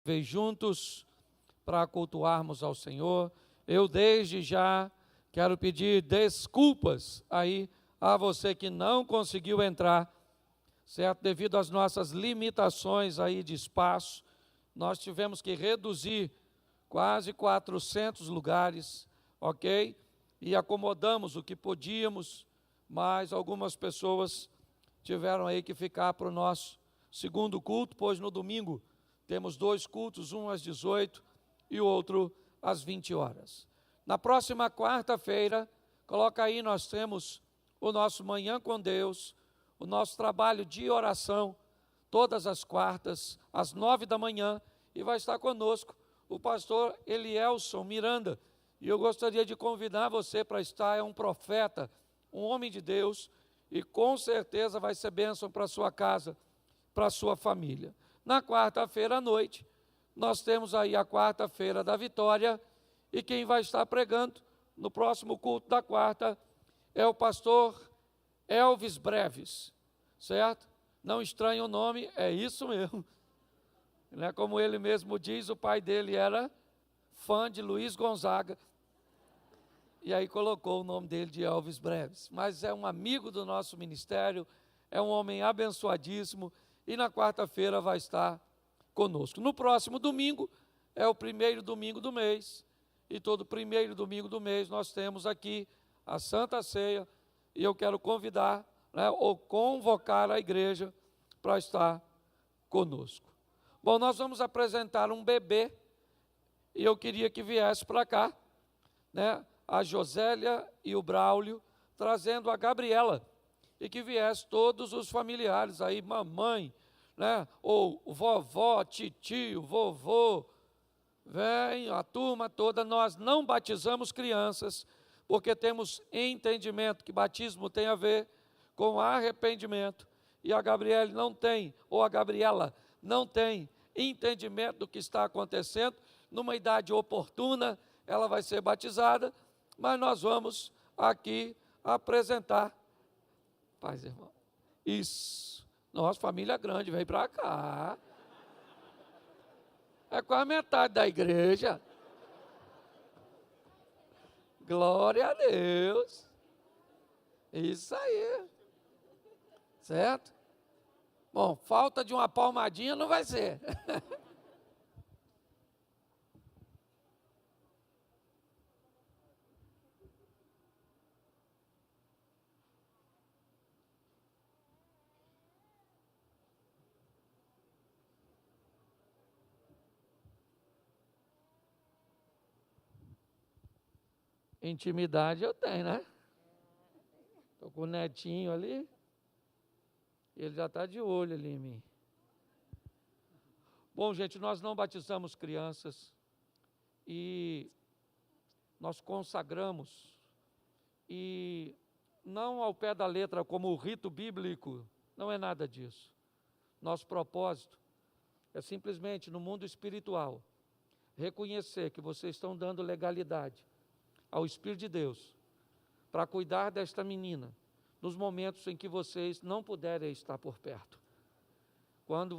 vez juntos para cultuarmos ao Senhor. Eu desde já quero pedir desculpas aí a você que não conseguiu entrar, certo? Devido às nossas limitações aí de espaço, nós tivemos que reduzir quase 400 lugares, ok? E acomodamos o que podíamos, mas algumas pessoas tiveram aí que ficar para o nosso segundo culto, pois no domingo temos 2 cultos, um às 18 e o outro às 20 horas. Na próxima quarta-feira, coloca aí, nós temos o nosso Manhã com Deus, o nosso trabalho de oração, todas as quartas, às 9 da manhã, e vai estar conosco o pastor Elielson Miranda. E eu gostaria de convidar você para estar, é um profeta, um homem de Deus, e com certeza vai ser bênção para a sua casa, para a sua família. Na quarta-feira à noite, nós temos aí a quarta-feira da vitória, e quem vai estar pregando no próximo culto da quarta é o pastor Elvis Breves, certo? Não estranhe o nome, é isso mesmo. Né? Como ele mesmo diz, o pai dele era fã de Luiz Gonzaga, e aí colocou o nome dele de Elvis Breves. Mas é um amigo do nosso ministério, é um homem abençoadíssimo, e na quarta-feira vai estar conosco. No próximo domingo, é o primeiro domingo do mês, e todo primeiro domingo do mês nós temos aqui a Santa Ceia, e eu quero convidar, né, ou convocar a igreja para estar conosco. Bom, nós vamos apresentar um bebê, e eu queria que viesse para cá, né, a Josélia e o Braulio, trazendo a Gabriela, e que viesse todos os familiares aí, mamãe, né, ou vovó, titio, vovô, vem a turma toda. Nós não batizamos crianças, porque temos entendimento que batismo tem a ver com arrependimento, e a Gabriela não tem, ou a Gabriela não tem entendimento do que está acontecendo. Numa idade oportuna, ela vai ser batizada, mas nós vamos aqui apresentar. Paz, irmão. Isso. Nossa, família grande, vem para cá. É quase metade da igreja. Glória a Deus. Isso aí. Certo? Bom, falta de uma palmadinha não vai ser. Intimidade eu tenho, né? Estou com o netinho ali. Ele já está de olho ali em mim. Bom, gente, nós não batizamos crianças e nós consagramos, e não ao pé da letra como o rito bíblico, não é nada disso. Nosso propósito é simplesmente, no mundo espiritual, reconhecer que vocês estão dando legalidade ao Espírito de Deus para cuidar desta menina nos momentos em que vocês não puderem estar por perto. Quando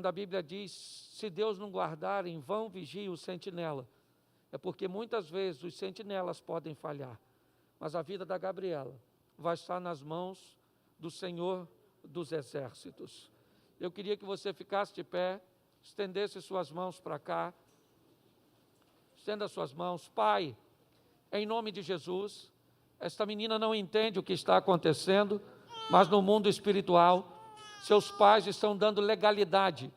a Bíblia diz, se Deus não guardar, em vão vigia o sentinela, é porque muitas vezes os sentinelas podem falhar, mas a vida da Gabriela vai estar nas mãos do Senhor dos Exércitos. Eu queria que você ficasse de pé, estendesse suas mãos para cá, estenda suas mãos. Pai, em nome de Jesus, esta menina não entende o que está acontecendo, mas no mundo espiritual, seus pais estão dando legalidade,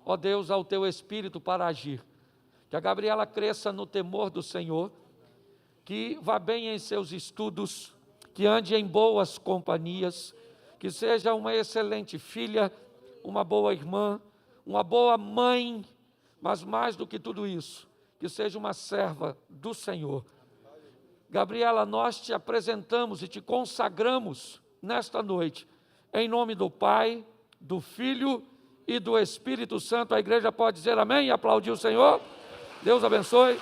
ó Deus, ao teu Espírito para agir. Que a Gabriela cresça no temor do Senhor, que vá bem em seus estudos, que ande em boas companhias, que seja uma excelente filha, uma boa irmã, uma boa mãe, mas mais do que tudo isso, que seja uma serva do Senhor. Gabriela, nós te apresentamos e te consagramos nesta noite, em nome do Pai, do Filho e do Espírito Santo. A igreja pode dizer amém e aplaudir o Senhor? Deus abençoe.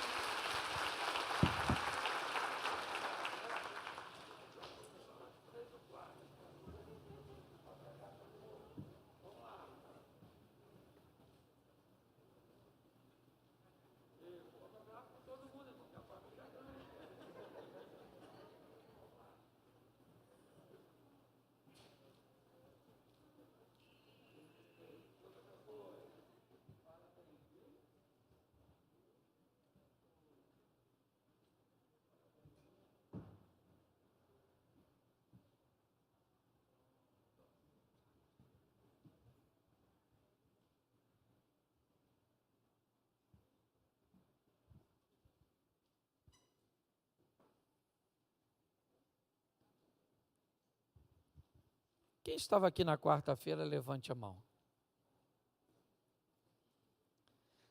Quem estava aqui na quarta-feira, levante a mão.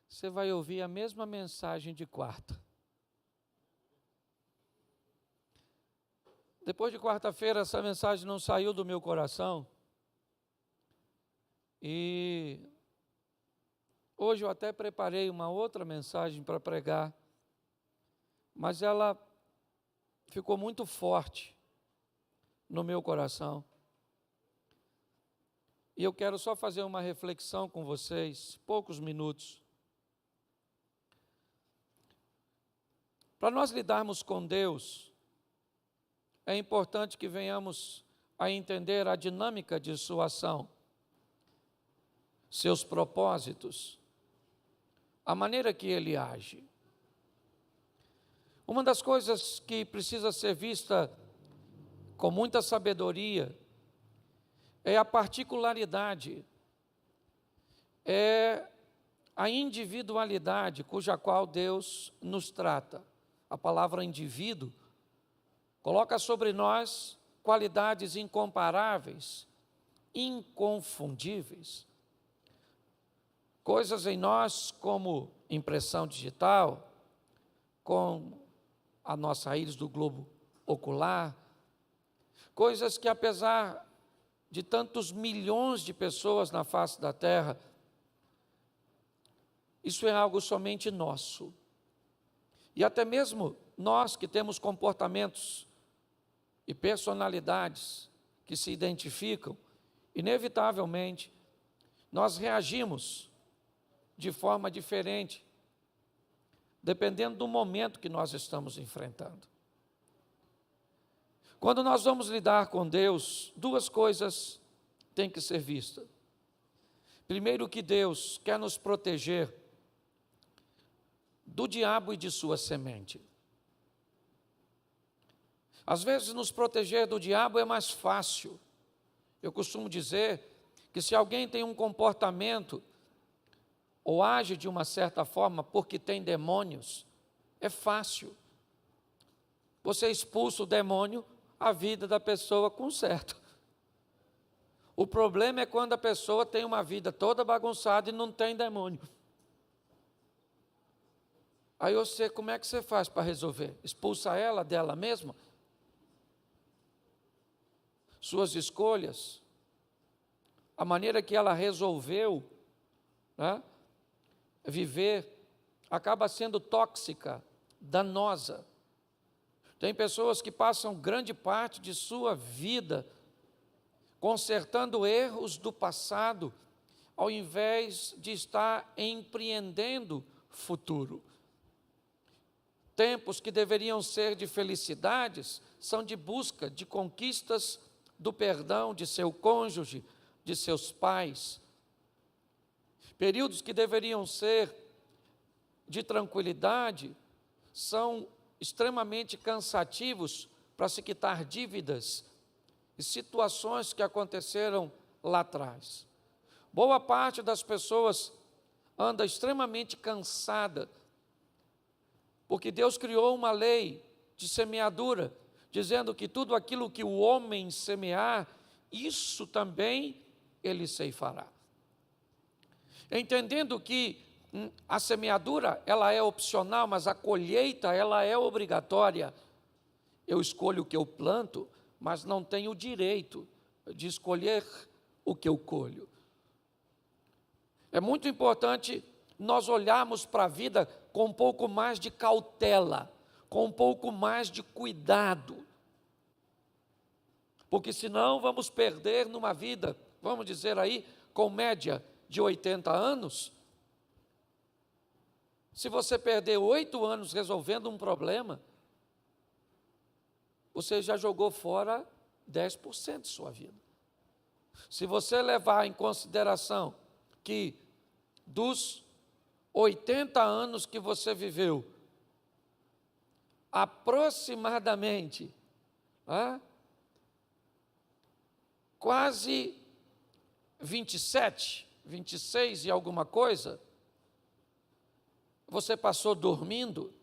Você vai ouvir a mesma mensagem de quarta. Depois de quarta-feira, essa mensagem não saiu do meu coração. E hoje eu até preparei uma outra mensagem para pregar, mas ela ficou muito forte no meu coração. E eu quero só fazer uma reflexão com vocês, poucos minutos. Para nós lidarmos com Deus, é importante que venhamos a entender a dinâmica de sua ação, seus propósitos, a maneira que Ele age. Uma das coisas que precisa ser vista com muita sabedoria é a particularidade, é a individualidade cuja qual Deus nos trata. A palavra indivíduo coloca sobre nós qualidades incomparáveis, inconfundíveis. Coisas em nós como impressão digital, com a nossa íris do globo ocular, coisas que apesar de tantos milhões de pessoas na face da terra, isso é algo somente nosso. E até mesmo nós que temos comportamentos e personalidades que se identificam, inevitavelmente, nós reagimos de forma diferente, dependendo do momento que nós estamos enfrentando. Quando nós vamos lidar com Deus, duas coisas têm que ser vistas. Primeiro, que Deus quer nos proteger do diabo e de sua semente. Às vezes, nos proteger do diabo é mais fácil. Eu costumo dizer que se alguém tem um comportamento ou age de uma certa forma porque tem demônios, é fácil. Você expulsa o demônio, a vida da pessoa conserta. O problema é quando a pessoa tem uma vida toda bagunçada e não tem demônio. Aí você, como é que você faz para resolver? Expulsa ela dela mesma? Suas escolhas, a maneira que ela resolveu, né, viver, acaba sendo tóxica, danosa. Tem pessoas que passam grande parte de sua vida consertando erros do passado, ao invés de estar empreendendo futuro. Tempos que deveriam ser de felicidades são de busca de conquistas do perdão de seu cônjuge, de seus pais. Períodos que deveriam ser de tranquilidade são extremamente cansativos para se quitar dívidas e situações que aconteceram lá atrás. Boa parte das pessoas anda extremamente cansada, porque Deus criou uma lei de semeadura, dizendo que tudo aquilo que o homem semear, isso também ele ceifará. Entendendo que a semeadura, ela é opcional, mas a colheita, ela é obrigatória. Eu escolho o que eu planto, mas não tenho o direito de escolher o que eu colho. É muito importante nós olharmos para a vida com um pouco mais de cautela, com um pouco mais de cuidado. Porque senão vamos perder numa vida, vamos dizer aí, com média de 80 anos. Se você perder 8 anos resolvendo um problema, você já jogou fora 10% de sua vida. Se você levar em consideração que dos 80 anos que você viveu, aproximadamente, quase 27, 26 e alguma coisa, você passou dormindo,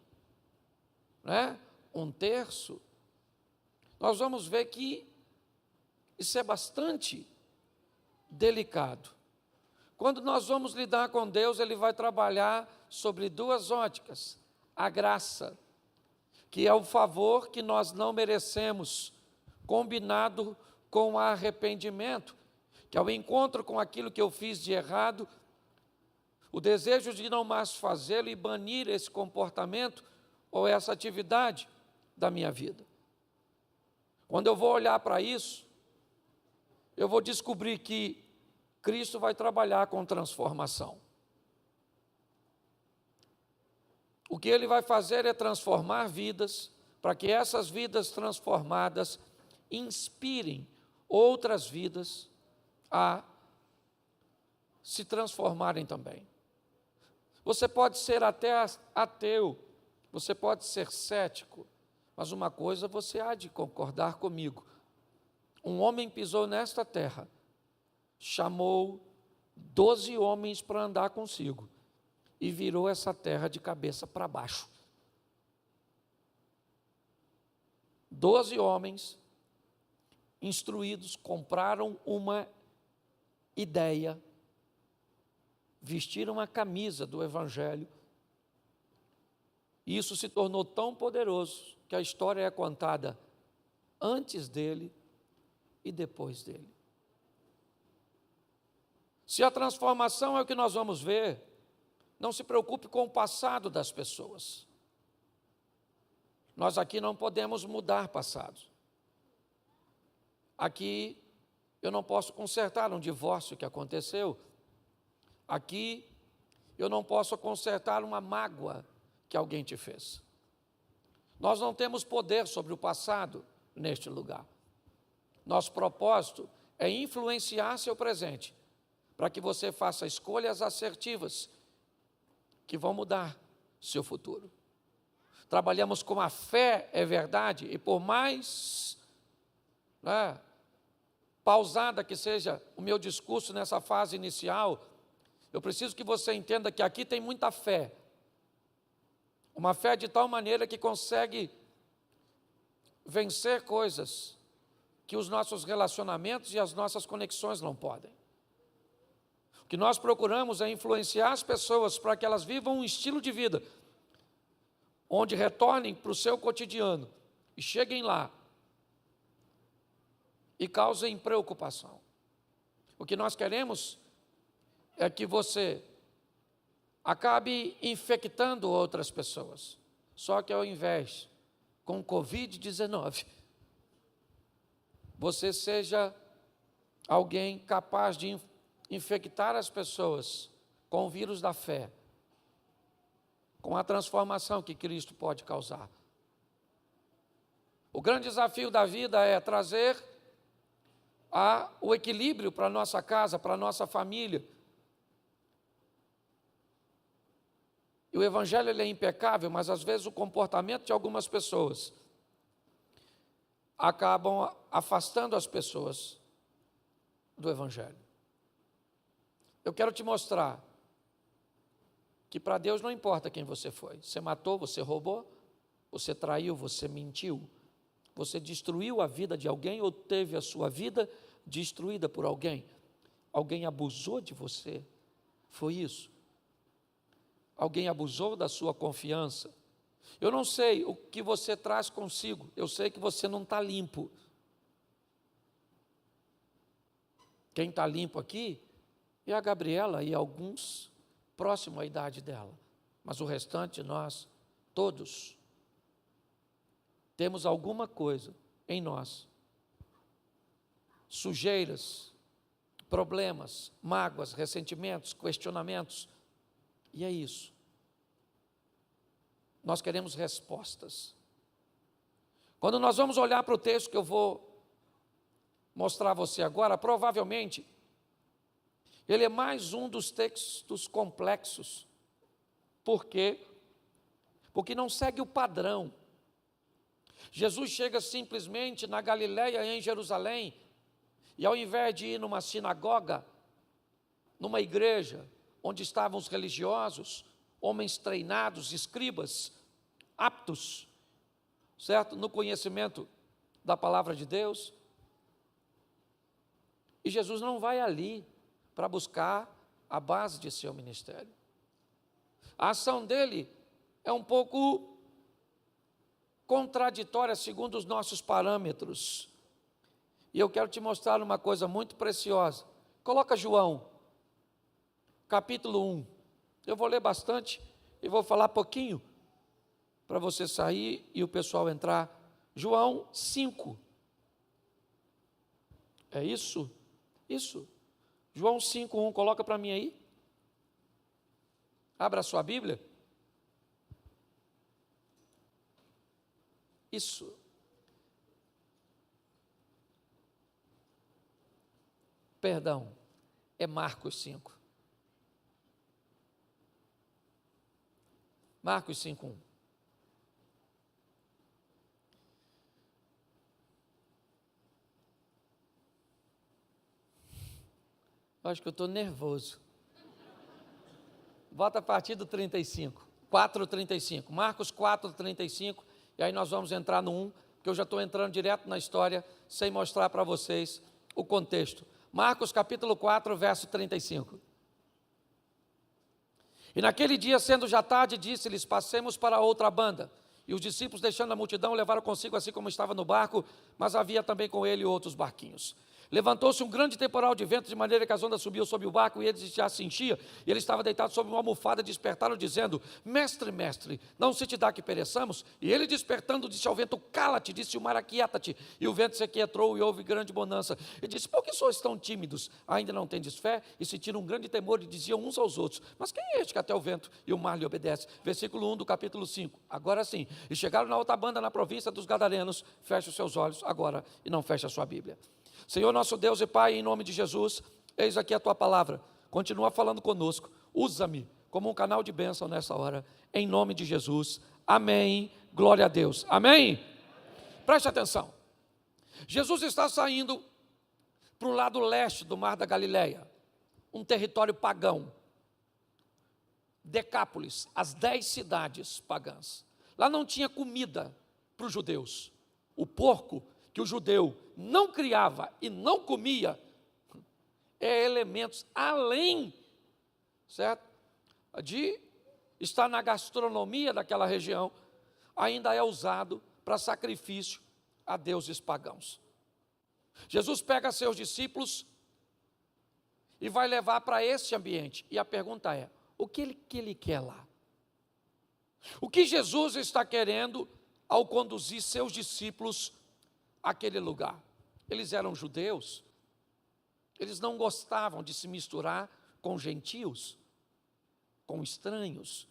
né? Um terço. Nós vamos ver que Isso é bastante delicado. Quando nós vamos lidar com Deus, Ele vai trabalhar sobre duas óticas: a graça, que é o favor que nós não merecemos, combinado com o arrependimento, que é o encontro com aquilo que eu fiz de errado, o desejo de não mais fazê-lo e banir esse comportamento ou essa atividade da minha vida. Quando eu vou olhar para isso, eu vou descobrir que Cristo vai trabalhar com transformação. O que Ele vai fazer é transformar vidas, para que essas vidas transformadas inspirem outras vidas a se transformarem também. Você pode ser até ateu, você pode ser cético, mas uma coisa você há de concordar comigo: um homem pisou nesta terra, chamou 12 homens para andar consigo e virou essa terra de cabeça para baixo. 12 homens instruídos compraram uma ideia, vestiram a camisa do Evangelho, e isso se tornou tão poderoso que a história é contada antes dele e depois dele. Se a transformação é o que nós vamos ver, não se preocupe com o passado das pessoas. Nós aqui não podemos mudar passados. Aqui eu não posso consertar um divórcio que aconteceu. Aqui eu não posso consertar uma mágoa que alguém te fez. Nós não temos poder sobre o passado neste lugar. Nosso propósito é influenciar seu presente, para que você faça escolhas assertivas que vão mudar seu futuro. Trabalhamos com a fé, é verdade, e por mais pausada que seja o meu discurso nessa fase inicial, eu preciso que você entenda que aqui tem muita fé. Uma fé de tal maneira que consegue vencer coisas que os nossos relacionamentos e as nossas conexões não podem. O que nós procuramos é influenciar as pessoas para que elas vivam um estilo de vida onde retornem para o seu cotidiano e cheguem lá e causem preocupação. O que nós queremos é que você acabe infectando outras pessoas, só que ao invés, com Covid-19, você seja alguém capaz de infectar as pessoas com o vírus da fé, com a transformação que Cristo pode causar. O grande desafio da vida é trazer o equilíbrio para a nossa casa, para a nossa família. E o Evangelho ele é impecável, mas às vezes o comportamento de algumas pessoas acabam afastando as pessoas do Evangelho. Eu quero te mostrar que para Deus não importa quem você foi. Você matou, você roubou, você traiu, você mentiu, você destruiu a vida de alguém ou teve a sua vida destruída por alguém. Alguém abusou de você, foi isso. Alguém abusou da sua confiança. Eu não sei o que você traz consigo, eu sei que você não está limpo. Quem está limpo aqui é a Gabriela e alguns próximo à idade dela, mas o restante nós, todos, temos alguma coisa em nós, sujeiras, problemas, mágoas, ressentimentos, questionamentos, e é isso. Nós queremos respostas. Quando nós vamos olhar para o texto que eu vou mostrar a você agora, provavelmente ele é mais um dos textos complexos. Por quê? Porque não segue o padrão. Jesus chega simplesmente na Galileia, em Jerusalém, e ao invés de ir numa sinagoga, numa igreja, onde estavam os religiosos, homens treinados, escribas, aptos, certo? No conhecimento da palavra de Deus, E Jesus não vai ali para buscar a base de seu ministério. A ação dele é um pouco contraditória segundo os nossos parâmetros. E eu quero te mostrar uma coisa muito preciosa. Coloca João, capítulo 1. Eu vou ler bastante e vou falar pouquinho para você sair e o pessoal entrar. João 5. É isso? Isso. João 5:1, coloca para mim aí. Abra a sua Bíblia. Isso. Perdão, é Marcos 5. Marcos 5:1. Acho que eu estou nervoso. Bota a partir do 35. 4:35. Marcos 4:35. E aí nós vamos entrar no 1, porque eu já estou entrando direto na história, sem mostrar para vocês o contexto. Marcos capítulo 4, verso 35. E naquele dia, sendo já tarde, disse-lhes: passemos para outra banda. E os discípulos, deixando a multidão, levaram consigo assim como estava no barco, mas havia também com ele outros barquinhos. Levantou-se um grande temporal de vento, de maneira que as ondas subiam sobre o barco e ele já se enchia, e ele estava deitado sobre uma almofada, despertaram dizendo: mestre, mestre, não se te dá que pereçamos? E ele despertando disse ao vento: cala-te, disse o mar: aquieta-te. E o vento se aquietou e houve grande bonança. E disse: por que sois tão tímidos? Ainda não tendes fé? E sentiram um grande temor e diziam uns aos outros: mas quem é este que até o vento e o mar lhe obedece? Versículo 1 do capítulo 5. Agora sim, e chegaram na outra banda, na província dos Gadarenos. Feche os seus olhos agora e não feche a sua Bíblia. Senhor nosso Deus e Pai, em nome de Jesus, eis aqui a Tua palavra, continua falando conosco, usa-me como um canal de bênção nessa hora, em nome de Jesus, amém, glória a Deus, amém? Preste atenção, Jesus está saindo para o lado leste do mar da Galileia, um território pagão, Decápolis, as 10 cidades pagãs, lá não tinha comida para os judeus, o porco que o judeu não criava e não comia, é elementos além, certo, de estar na gastronomia daquela região, ainda é usado para sacrifício a deuses pagãos. Jesus pega seus discípulos e vai levar para esse ambiente, e a pergunta é: o que ele quer lá? O que Jesus está querendo ao conduzir seus discípulos àquele lugar? Eles eram judeus, eles não gostavam de se misturar com gentios, com estranhos,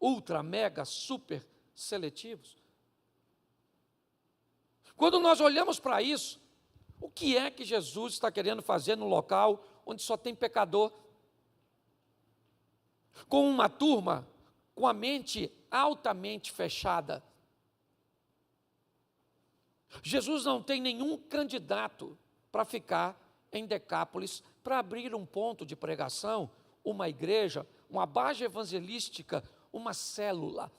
ultra, mega, super seletivos. Quando nós olhamos para isso, o que é que Jesus está querendo fazer no local onde só tem pecador? Com uma turma com a mente altamente fechada. Jesus não tem nenhum candidato para ficar em Decápolis, para abrir um ponto de pregação, uma igreja, uma base evangelística, uma célula.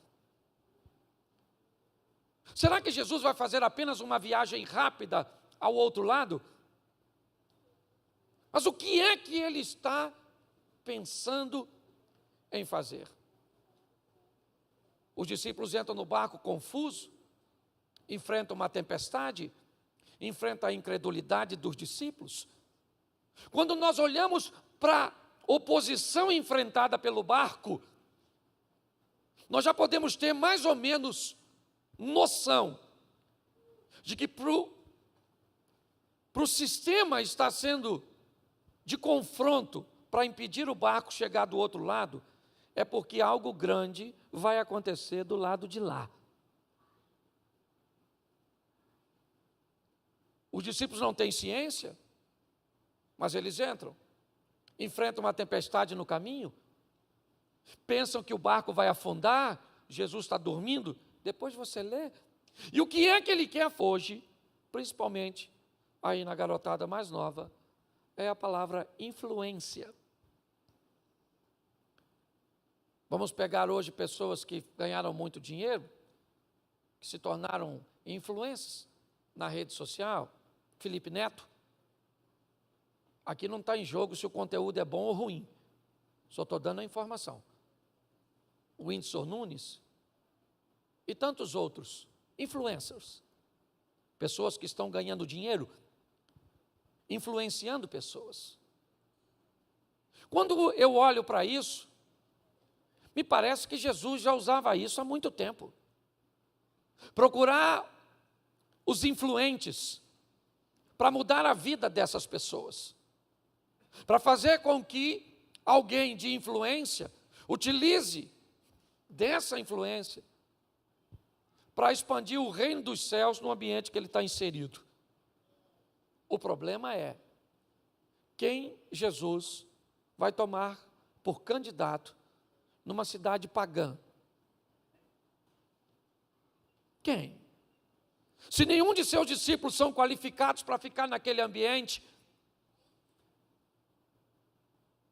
Será que Jesus vai fazer apenas uma viagem rápida ao outro lado? Mas o que é que ele está pensando em fazer? Os discípulos entram no barco confusos, enfrentam uma tempestade, enfrentam a incredulidade dos discípulos. Quando nós olhamos para a oposição enfrentada pelo barco, nós já podemos ter mais ou menos noção de que para o sistema está sendo de confronto para impedir o barco chegar do outro lado, é porque algo grande vai acontecer do lado de lá. Os discípulos não têm ciência, mas eles entram, enfrentam uma tempestade no caminho, pensam que o barco vai afundar, Jesus está dormindo, depois você lê. E o que é que ele quer hoje, principalmente aí na garotada mais nova, é a palavra influência. Vamos pegar hoje pessoas que ganharam muito dinheiro, que se tornaram influências na rede social. Felipe Neto, Aqui não está em jogo se o conteúdo é bom ou ruim. Só estou dando a informação. O Whindersson Nunes e tantos outros influencers, pessoas que estão ganhando dinheiro, influenciando pessoas. Quando eu olho para isso, me parece que Jesus já usava isso há muito tempo. Procurar os influentes para mudar a vida dessas pessoas, para fazer com que alguém de influência utilize dessa influência para expandir o reino dos céus no ambiente que ele está inserido. O problema é quem Jesus vai tomar por candidato numa cidade pagã. Quem? Se nenhum de seus discípulos são qualificados para ficar naquele ambiente,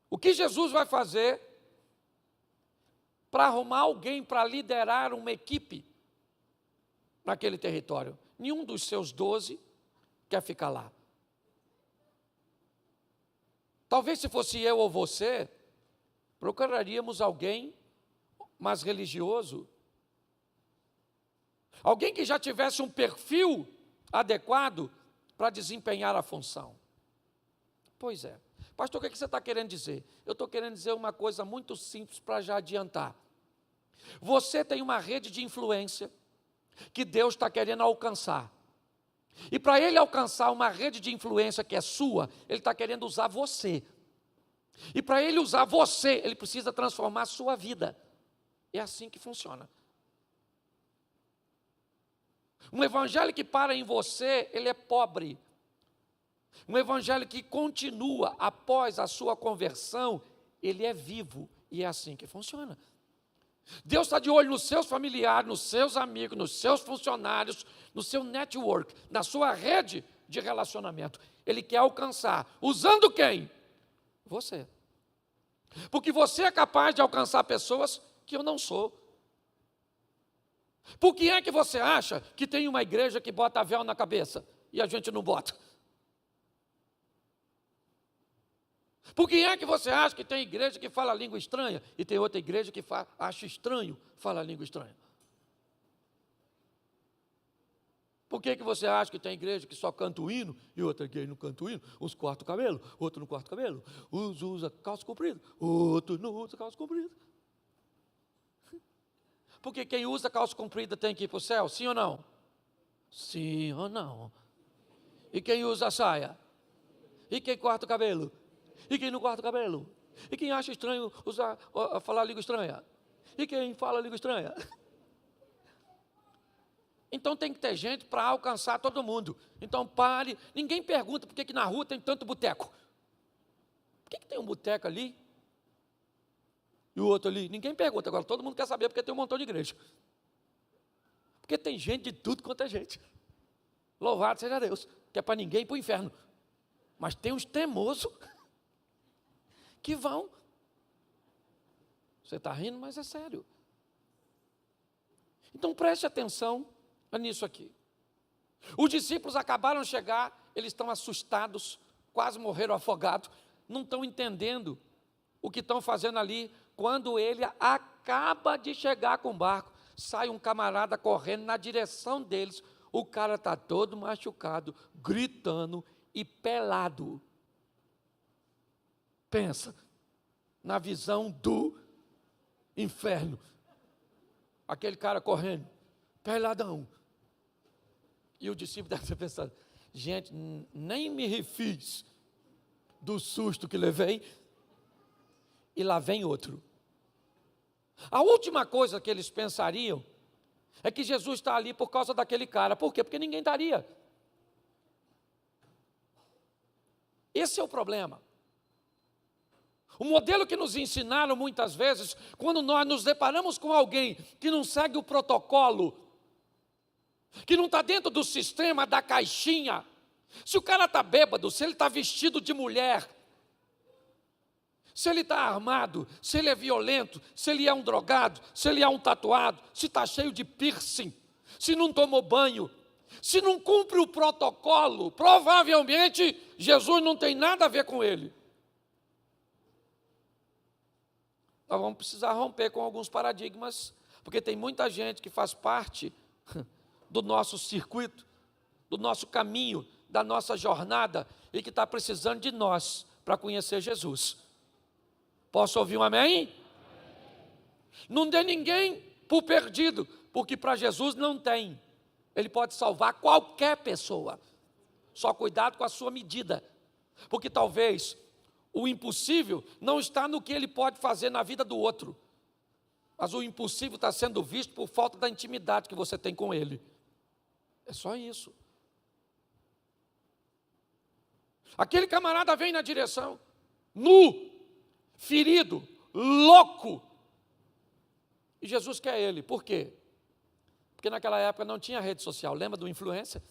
o que Jesus vai fazer para arrumar alguém para liderar uma equipe naquele território? Nenhum dos seus 12 quer ficar lá. Talvez se fosse eu ou você, procuraríamos alguém mais religioso, alguém que já tivesse um perfil adequado para desempenhar a função. Pois é. Pastor, o que você está querendo dizer? Eu estou querendo dizer uma coisa muito simples para já adiantar. Você tem uma rede de influência que Deus está querendo alcançar. E para Ele alcançar uma rede de influência que é sua, Ele está querendo usar você. E para Ele usar você, Ele precisa transformar a sua vida. É assim que funciona. Um evangelho que para em você, ele é pobre. Um evangelho que continua após a sua conversão, ele é vivo. E é assim que funciona. Deus está de olho nos seus familiares, nos seus amigos, nos seus funcionários, no seu network, na sua rede de relacionamento. Ele quer alcançar. Usando quem? Você. Porque você é capaz de alcançar pessoas que eu não sou. Por que é que você acha que tem uma igreja que bota véu na cabeça e a gente não bota? Por que é que você acha que tem igreja que fala língua estranha e tem outra igreja que acha estranho falar língua estranha? Por que você acha que tem igreja que só canta o hino e outra igreja não canta o hino? Uns cortam o cabelo, outro não corta o cabelo. Uns usa calça comprida, outro não usa calça comprida. Porque quem usa calça comprida tem que ir para o céu, sim ou não? Sim ou não? E quem usa saia? E quem corta o cabelo? E quem não corta o cabelo? E quem acha estranho falar língua estranha? E quem fala língua estranha? Então tem que ter gente para alcançar todo mundo. Então pare, ninguém pergunta por que na rua tem tanto boteco. Por que tem um boteco ali e o outro ali? Ninguém pergunta, agora todo mundo quer saber porque tem um montão de igreja. Porque tem gente de tudo quanto é gente. Louvado seja Deus, que é para ninguém ir para o inferno. Mas tem uns teimosos que vão. Você está rindo, mas é sério. Então preste atenção nisso aqui. Os discípulos acabaram de chegar, eles estão assustados, quase morreram afogados, não estão entendendo o que estão fazendo ali. Quando ele acaba de chegar com o barco, sai um camarada correndo na direção deles. O cara está todo machucado, gritando e pelado. Pensa na visão do inferno. Aquele cara correndo, peladão. E o discípulo deve ter pensado, gente, nem me refiz do susto que levei, e lá vem outro. A última coisa que eles pensariam é que Jesus está ali por causa daquele cara. Por quê? Porque ninguém estaria. Esse é o problema. O modelo que nos ensinaram muitas vezes, quando nós nos deparamos com alguém que não segue o protocolo, que não está dentro do sistema, da caixinha. Se o cara está bêbado, se ele está vestido de mulher, se ele está armado, se ele é violento, se ele é um drogado, se ele é um tatuado, se está cheio de piercing, se não tomou banho, Se não cumpre o protocolo, provavelmente Jesus não tem nada a ver com ele. Nós vamos precisar romper com alguns paradigmas, porque tem muita gente que faz parte do nosso circuito, do nosso caminho, da nossa jornada, e que está precisando de nós para conhecer Jesus. Posso ouvir um amém? Não dê ninguém por perdido, porque para Jesus não tem. Ele pode salvar qualquer pessoa. Só cuidado com a sua medida, porque talvez o impossível não está no que ele pode fazer na vida do outro, mas o impossível está sendo visto por falta da intimidade que você tem com ele. É só isso. Aquele camarada vem na direção, nu, ferido, louco, e Jesus quer ele. Por quê? Porque naquela época não tinha rede social. Lembra do influencer?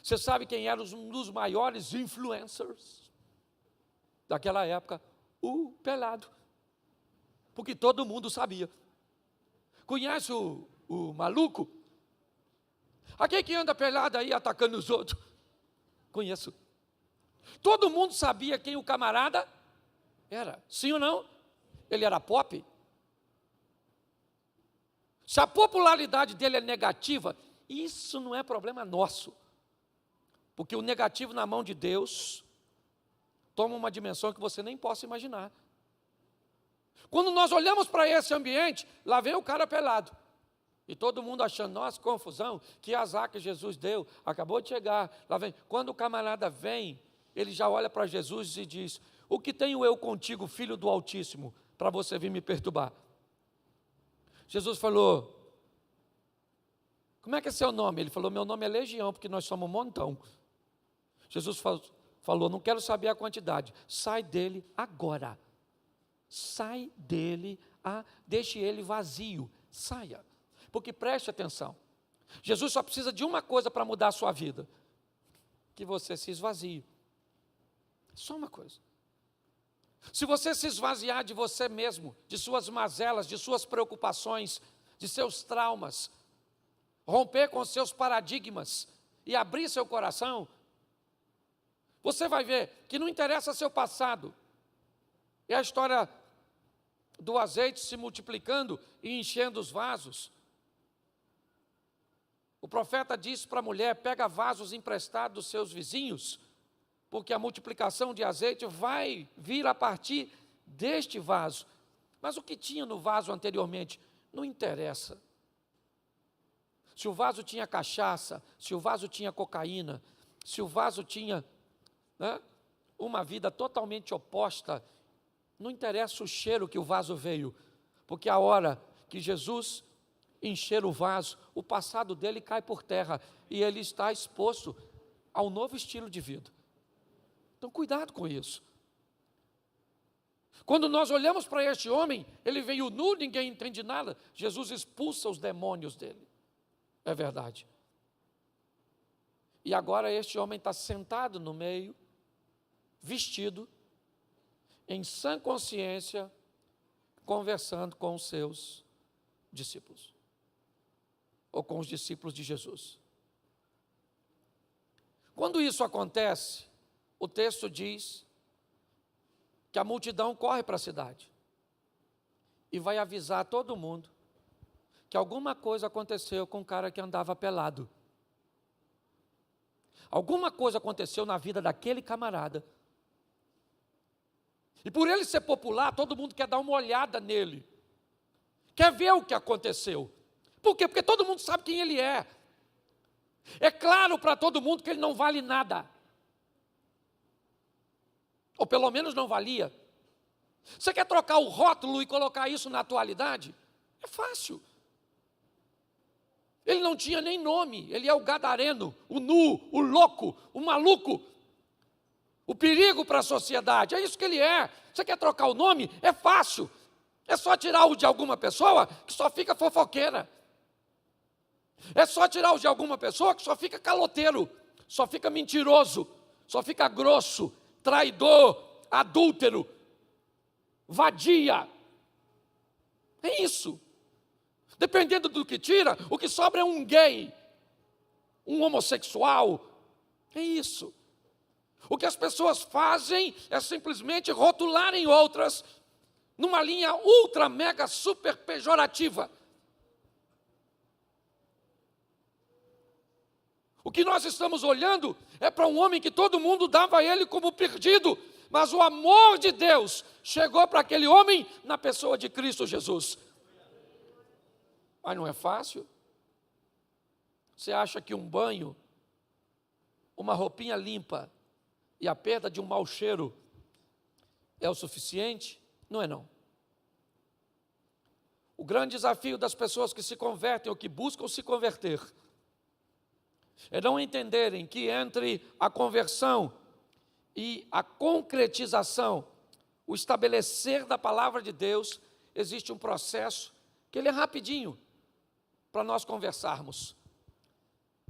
Você sabe quem era um dos maiores influencers daquela época? O pelado. Porque todo mundo sabia. Conhece o maluco? Aquele que anda pelado aí atacando os outros? Conheço. Todo mundo sabia quem o camarada era. Sim ou não? Ele era pop. Se a popularidade dele é negativa, isso não é problema nosso. Porque o negativo na mão de Deus toma uma dimensão que você nem possa imaginar. Quando nós olhamos para esse ambiente, lá vem o cara pelado. E todo mundo achando, nossa, confusão, que azar que Jesus deu, acabou de chegar. Lá vem. Quando o camarada vem, ele já olha para Jesus e diz: o que tenho eu contigo, filho do Altíssimo, para você vir me perturbar? Jesus falou: como é que é seu nome? Ele falou: meu nome é Legião, porque nós somos um montão. Jesus falou: não quero saber a quantidade, sai dele agora. Sai dele, deixe ele vazio, saia. Porque preste atenção, Jesus só precisa de uma coisa para mudar a sua vida: que você se esvazie. Só uma coisa. Se você se esvaziar de você mesmo, de suas mazelas, de suas preocupações, de seus traumas, romper com seus paradigmas e abrir seu coração, você vai ver que não interessa seu passado. É a história do azeite se multiplicando e enchendo os vasos. O profeta disse para a mulher: pega vasos emprestados dos seus vizinhos, porque a multiplicação de azeite vai vir a partir deste vaso. Mas o que tinha no vaso anteriormente não interessa. Se o vaso tinha cachaça, se o vaso tinha cocaína, se o vaso tinha uma vida totalmente oposta, não interessa o cheiro que o vaso veio, porque a hora que Jesus encher o vaso, o passado dele cai por terra e ele está exposto ao novo estilo de vida. Então, cuidado com isso. Quando nós olhamos para este homem, ele veio nu, ninguém entende nada. Jesus expulsa os demônios dele. É verdade. E agora este homem está sentado no meio, vestido, em sã consciência, conversando com os seus discípulos. Ou com os discípulos de Jesus. Quando isso acontece, o texto diz que a multidão corre para a cidade e vai avisar todo mundo que alguma coisa aconteceu com o cara que andava pelado. Alguma coisa aconteceu na vida daquele camarada. E por ele ser popular, todo mundo quer dar uma olhada nele. Quer ver o que aconteceu. Por quê? Porque todo mundo sabe quem ele é. É claro para todo mundo que ele não vale nada. Ou pelo menos não valia. Você quer trocar o rótulo e colocar isso na atualidade? É fácil. Ele não tinha nem nome. Ele é o gadareno, o nu, o louco, o maluco. O perigo para a sociedade. É isso que ele é. Você quer trocar o nome? É fácil. É só tirar o de alguma pessoa que só fica fofoqueira. É só tirar o de alguma pessoa que só fica caloteiro, só fica mentiroso, só fica grosso, traidor, adúltero, vadia. É isso. Dependendo do que tira, o que sobra é um gay. um homossexual. É isso. O que as pessoas fazem é simplesmente rotularem outras numa linha ultra, mega, super pejorativa. O que nós estamos olhando é para um homem que todo mundo dava a ele como perdido, mas o amor de Deus chegou para aquele homem na pessoa de Cristo Jesus. Mas não é fácil. Você acha que um banho, uma roupinha limpa e a perda de um mau cheiro é o suficiente? Não é não. O grande desafio das pessoas que se convertem ou que buscam se converter é não entenderem que entre a conversão e a concretização, o estabelecer da palavra de Deus, existe um processo que ele é rapidinho para nós conversarmos,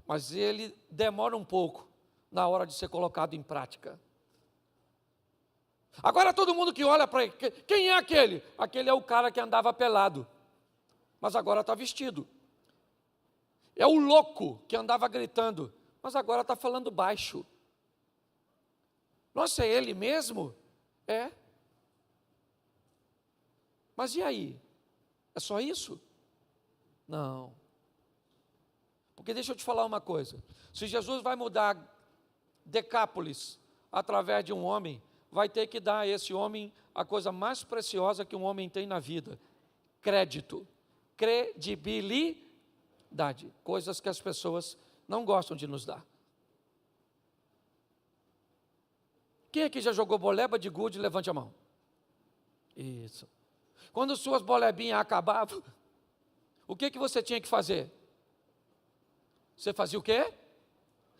mas ele demora um pouco na hora de ser colocado em prática. Agora todo mundo que olha para ele, quem é aquele? Aquele é o cara que andava pelado, mas agora está vestido. É o louco que andava gritando, mas agora está falando baixo. Nossa, é ele mesmo? É. Mas e aí? É só isso? Não. Porque deixa eu te falar uma coisa. Se Jesus vai mudar Decápolis através de um homem, vai ter que dar a esse homem a coisa mais preciosa que um homem tem na vida: crédito, credibilidade. Coisas que as pessoas não gostam de nos dar. Quem aqui já jogou boleba de gude? Levante a mão. Isso. Quando suas bolebinhas acabavam, o que você tinha que fazer? Você fazia o quê?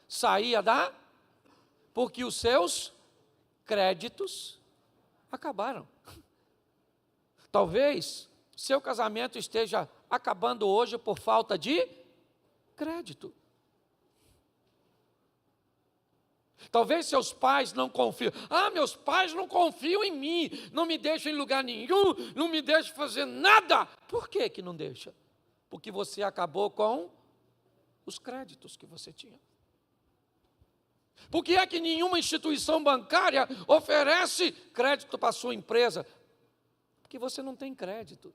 Saía da... Porque os seus créditos acabaram. Talvez seu casamento esteja acabando hoje por falta de crédito. Talvez seus pais não confiam. Meus pais não confiam em mim, não me deixam em lugar nenhum, não me deixam fazer nada. Por que que não deixa? Porque você acabou com os créditos que você tinha. Por que é que nenhuma instituição bancária oferece crédito para a sua empresa? Porque você não tem crédito.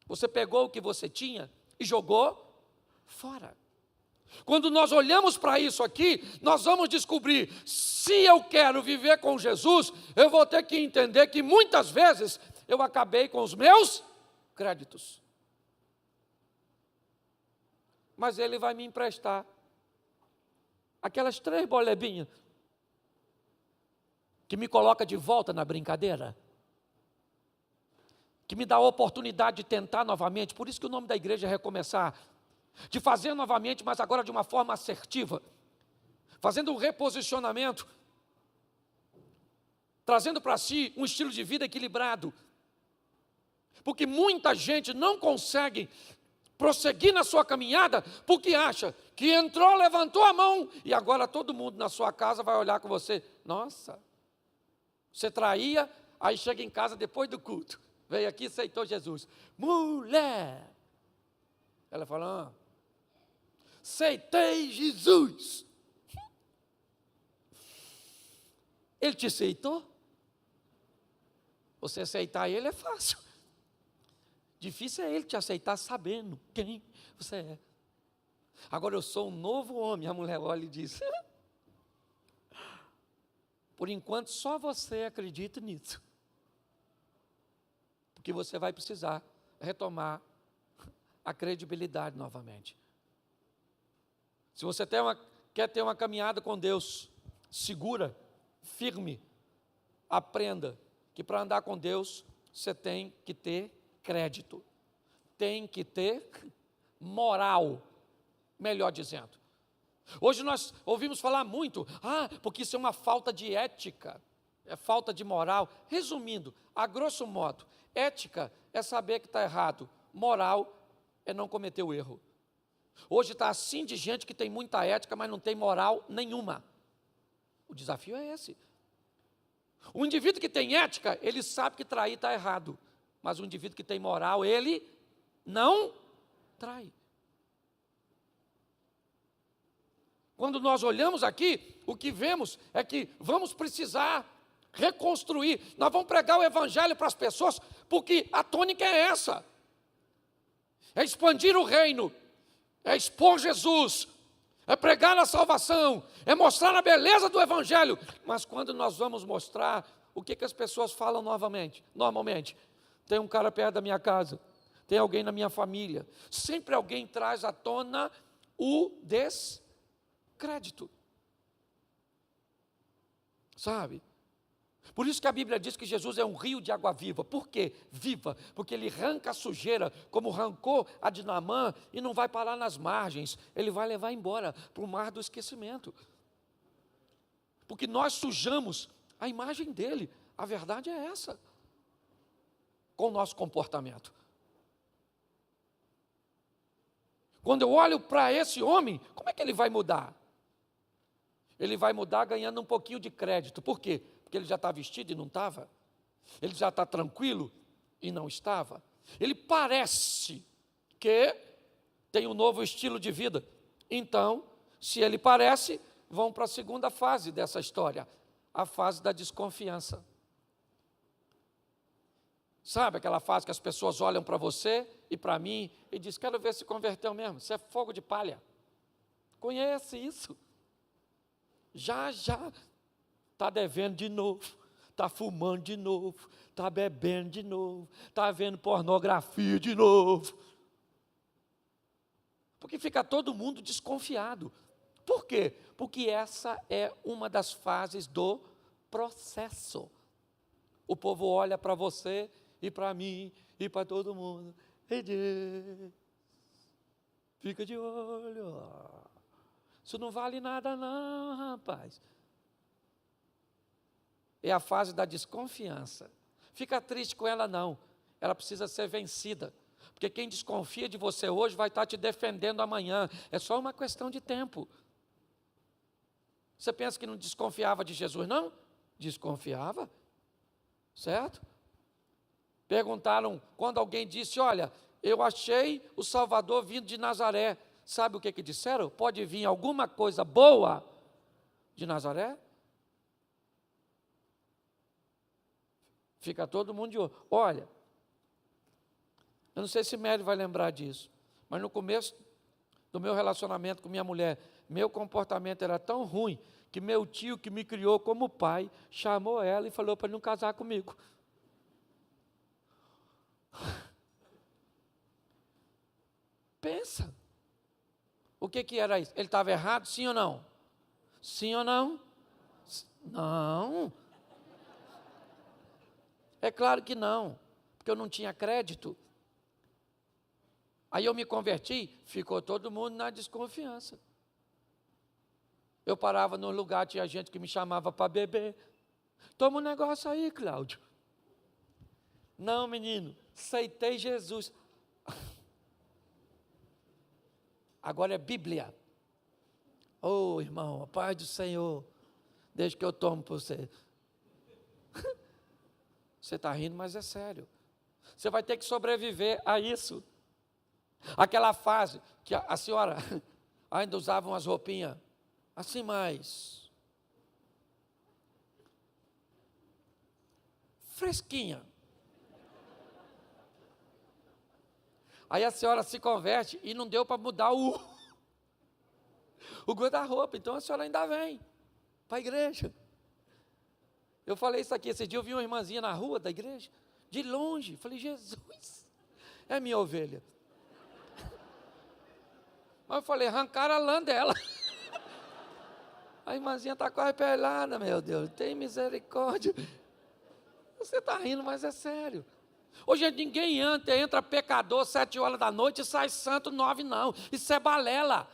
Você pegou o que você tinha e jogou fora. Quando nós olhamos para isso aqui, nós vamos descobrir, se eu quero viver com Jesus, eu vou ter que entender que muitas vezes eu acabei com os meus créditos. Mas ele vai me emprestar aquelas 3 bolebinhas que me coloca de volta na brincadeira, que me dá a oportunidade de tentar novamente. Por isso que o nome da igreja é Recomeçar, de fazer novamente, mas agora de uma forma assertiva, fazendo um reposicionamento, trazendo para si um estilo de vida equilibrado, porque muita gente não consegue prosseguir na sua caminhada, porque acha que entrou, levantou a mão, e agora todo mundo na sua casa vai olhar com você. Nossa, você traía, aí chega em casa depois do culto, veio aqui e aceitou Jesus. Mulher! Ela fala, aceitei Jesus. Ele te aceitou? Você aceitar ele é fácil. Difícil é ele te aceitar sabendo quem você é. Agora eu sou um novo homem. A mulher olha e diz, por enquanto só você acredita nisso. Porque você vai precisar retomar a credibilidade novamente. Se você quer ter uma caminhada com Deus segura, firme, aprenda que para andar com Deus você tem que ter crédito, tem que ter moral, melhor dizendo. Hoje nós ouvimos falar muito, porque isso é uma falta de ética, é falta de moral. Resumindo, a grosso modo, ética é saber que está errado, moral é não cometer o erro. Hoje está assim de gente que tem muita ética, mas não tem moral nenhuma. O desafio é esse. O indivíduo que tem ética, ele sabe que trair está errado. Mas o indivíduo que tem moral, ele não trai. Quando nós olhamos aqui, o que vemos é que vamos precisar reconstruir. Nós vamos pregar o evangelho para as pessoas, porque a tônica é essa. É expandir o reino, é expor Jesus, é pregar a salvação, é mostrar a beleza do evangelho. Mas quando nós vamos mostrar, o que as pessoas falam normalmente? Tem um cara perto da minha casa, tem alguém na minha família. Sempre alguém traz à tona o descrédito. Sabe? Por isso que a Bíblia diz que Jesus é um rio de água viva. Por quê? Viva. Porque ele arranca a sujeira, como arrancou a de Naamã, e não vai parar nas margens. Ele vai levar embora para o mar do esquecimento. Porque nós sujamos a imagem dele. A verdade é essa. Com o nosso comportamento. Quando eu olho para esse homem, como é que ele vai mudar? Ele vai mudar ganhando um pouquinho de crédito. Por quê? Porque ele já está vestido e não estava. Ele já está tranquilo e não estava. Ele parece que tem um novo estilo de vida. Então, se ele parece, vão para a segunda fase dessa história. A fase da desconfiança. Sabe aquela fase que as pessoas olham para você e para mim e dizem, quero ver se converteu mesmo. Você é fogo de palha. Conhece isso? Já está devendo de novo, está fumando de novo, está bebendo de novo, está vendo pornografia de novo. Porque fica todo mundo desconfiado. Por quê? Porque essa é uma das fases do processo. O povo olha para você e para mim e para todo mundo e diz, fica de olho, isso não vale nada não, rapaz. É a fase da desconfiança. Fica triste com ela não, ela precisa ser vencida. Porque quem desconfia de você hoje vai estar te defendendo amanhã. É só uma questão de tempo. Você pensa que não desconfiava de Jesus, não? Desconfiava. Certo? Perguntaram, quando alguém disse, olha, eu achei o Salvador vindo de Nazaré. Sabe o que disseram? Pode vir alguma coisa boa de Nazaré? Fica todo mundo de olho. Olha, eu não sei se Mary vai lembrar disso, mas no começo do meu relacionamento com minha mulher, meu comportamento era tão ruim, que meu tio, que me criou como pai, chamou ela e falou para não casar comigo. Pensa. O que era isso? Ele estava errado, sim ou não? Sim ou não? Não. É claro que não, porque eu não tinha crédito. Aí eu me converti, ficou todo mundo na desconfiança. Eu parava no lugar, tinha gente que me chamava para beber. Toma um negócio aí, Cláudio. Não, menino, aceitei Jesus. Agora é Bíblia. Oh, irmão, a paz do Senhor. Deixa que eu tomo para você. Você está rindo, mas é sério. Você vai ter que sobreviver a isso. Aquela fase que a senhora ainda usava umas roupinhas assim mais fresquinha. Aí a senhora se converte e não deu para mudar o guarda-roupa. Então a senhora ainda vem para a igreja. Eu falei isso aqui, esse dia eu vi uma irmãzinha na rua da igreja, de longe. Falei, Jesus, é minha ovelha. Mas eu falei, arrancaram a lã dela. A irmãzinha está quase pelada, meu Deus, tem misericórdia. Você está rindo, mas é sério. Hoje ninguém entra pecador 7 horas da noite e sai santo 9, não. Isso é balela.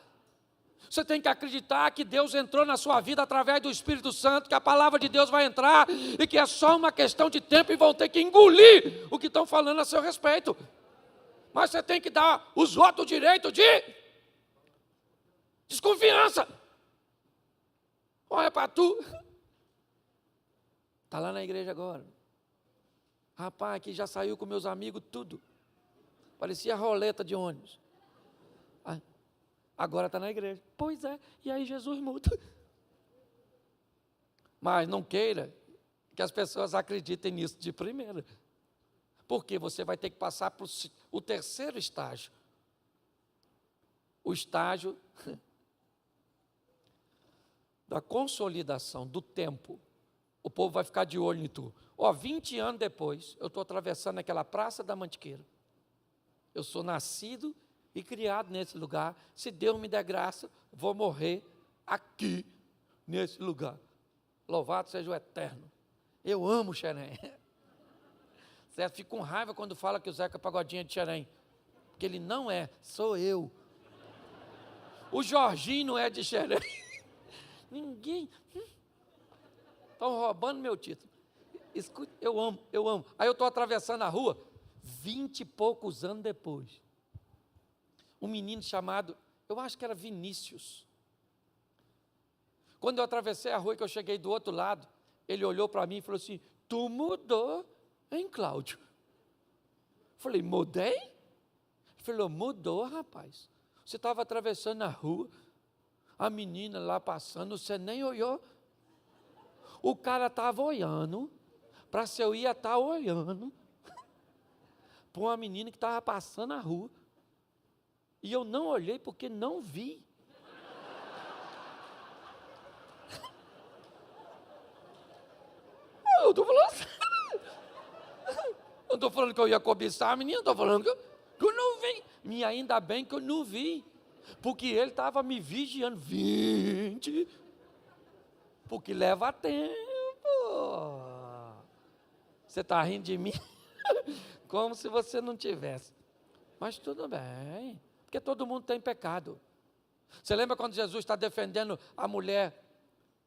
Você tem que acreditar que Deus entrou na sua vida através do Espírito Santo, que a palavra de Deus vai entrar e que é só uma questão de tempo e vão ter que engolir o que estão falando a seu respeito. Mas você tem que dar os outros o direito de desconfiança. Olha para tu. Está lá na igreja agora. Rapaz, aqui já saiu com meus amigos tudo. Parecia roleta de ônibus. Agora está na igreja. Pois é, e aí Jesus muda. Mas não queira que as pessoas acreditem nisso de primeira. Porque você vai ter que passar para o terceiro estágio. O estágio da consolidação, do tempo. O povo vai ficar de olho em tu. 20 anos depois, eu estou atravessando aquela Praça da Mantiqueira. Eu sou nascido e criado nesse lugar. Se Deus me der graça, vou morrer aqui, nesse lugar. Louvado seja o Eterno. Eu amo Xerém. Certo? Fico com raiva quando fala que o Zeca Pagodinho é de Xerém. Porque ele não é, sou eu. O Jorginho não é de Xerém. Ninguém. Estão roubando meu título. Escute, eu amo, eu amo. Aí eu estou atravessando a rua, 20 e poucos anos depois. Um menino chamado, eu acho que era Vinícius. Quando eu atravessei a rua, que eu cheguei do outro lado, ele olhou para mim e falou assim: tu mudou, hein, Cláudio? Falei, mudei? Ele falou, mudou, rapaz. Você estava atravessando a rua, a menina lá passando, você nem olhou. O cara estava olhando, para se eu ia estar olhando, para uma menina que estava passando a rua. E eu não olhei porque não vi. Eu estou falando sério. Eu não estou falando que eu ia cobiçar a menina, estou falando que eu não vi. E ainda bem que eu não vi. Porque ele estava me vigiando. 20. Porque leva tempo. Você está rindo de mim? Como se você não tivesse. Mas tudo bem. Porque todo mundo tem pecado. Você lembra quando Jesus está defendendo a mulher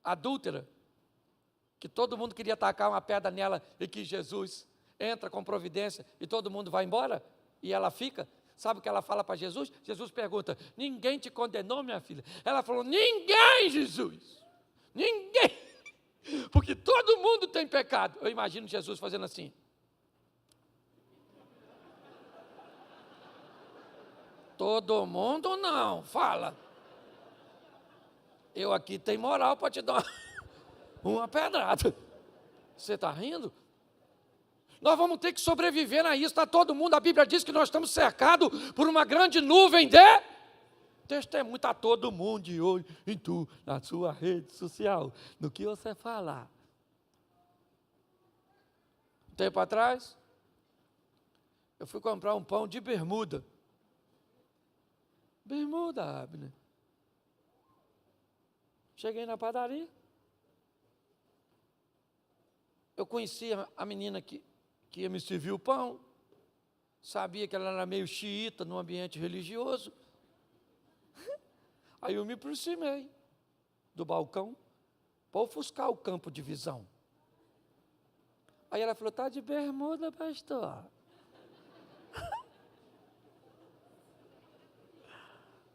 adúltera? Que todo mundo queria tacar uma pedra nela e que Jesus entra com providência e todo mundo vai embora e ela fica. Sabe o que ela fala para Jesus? Jesus pergunta, ninguém te condenou, minha filha? Ela falou, ninguém, Jesus, ninguém, porque todo mundo tem pecado. Eu imagino Jesus fazendo assim. Todo mundo não, fala. Eu aqui tenho moral para te dar uma pedrada. Você está rindo? Nós vamos ter que sobreviver a isso, está todo mundo, a Bíblia diz que nós estamos cercados por uma grande nuvem de testemunho, está todo mundo de olho em tu, na sua rede social, no que você falar. Um tempo atrás, eu fui comprar um pão de bermuda. Bermuda, Abner. Cheguei na padaria. Eu conhecia a menina que ia me servir o pão. Sabia que ela era meio xiita no ambiente religioso. Aí eu me aproximei do balcão para ofuscar o campo de visão. Aí ela falou, está de bermuda, pastor?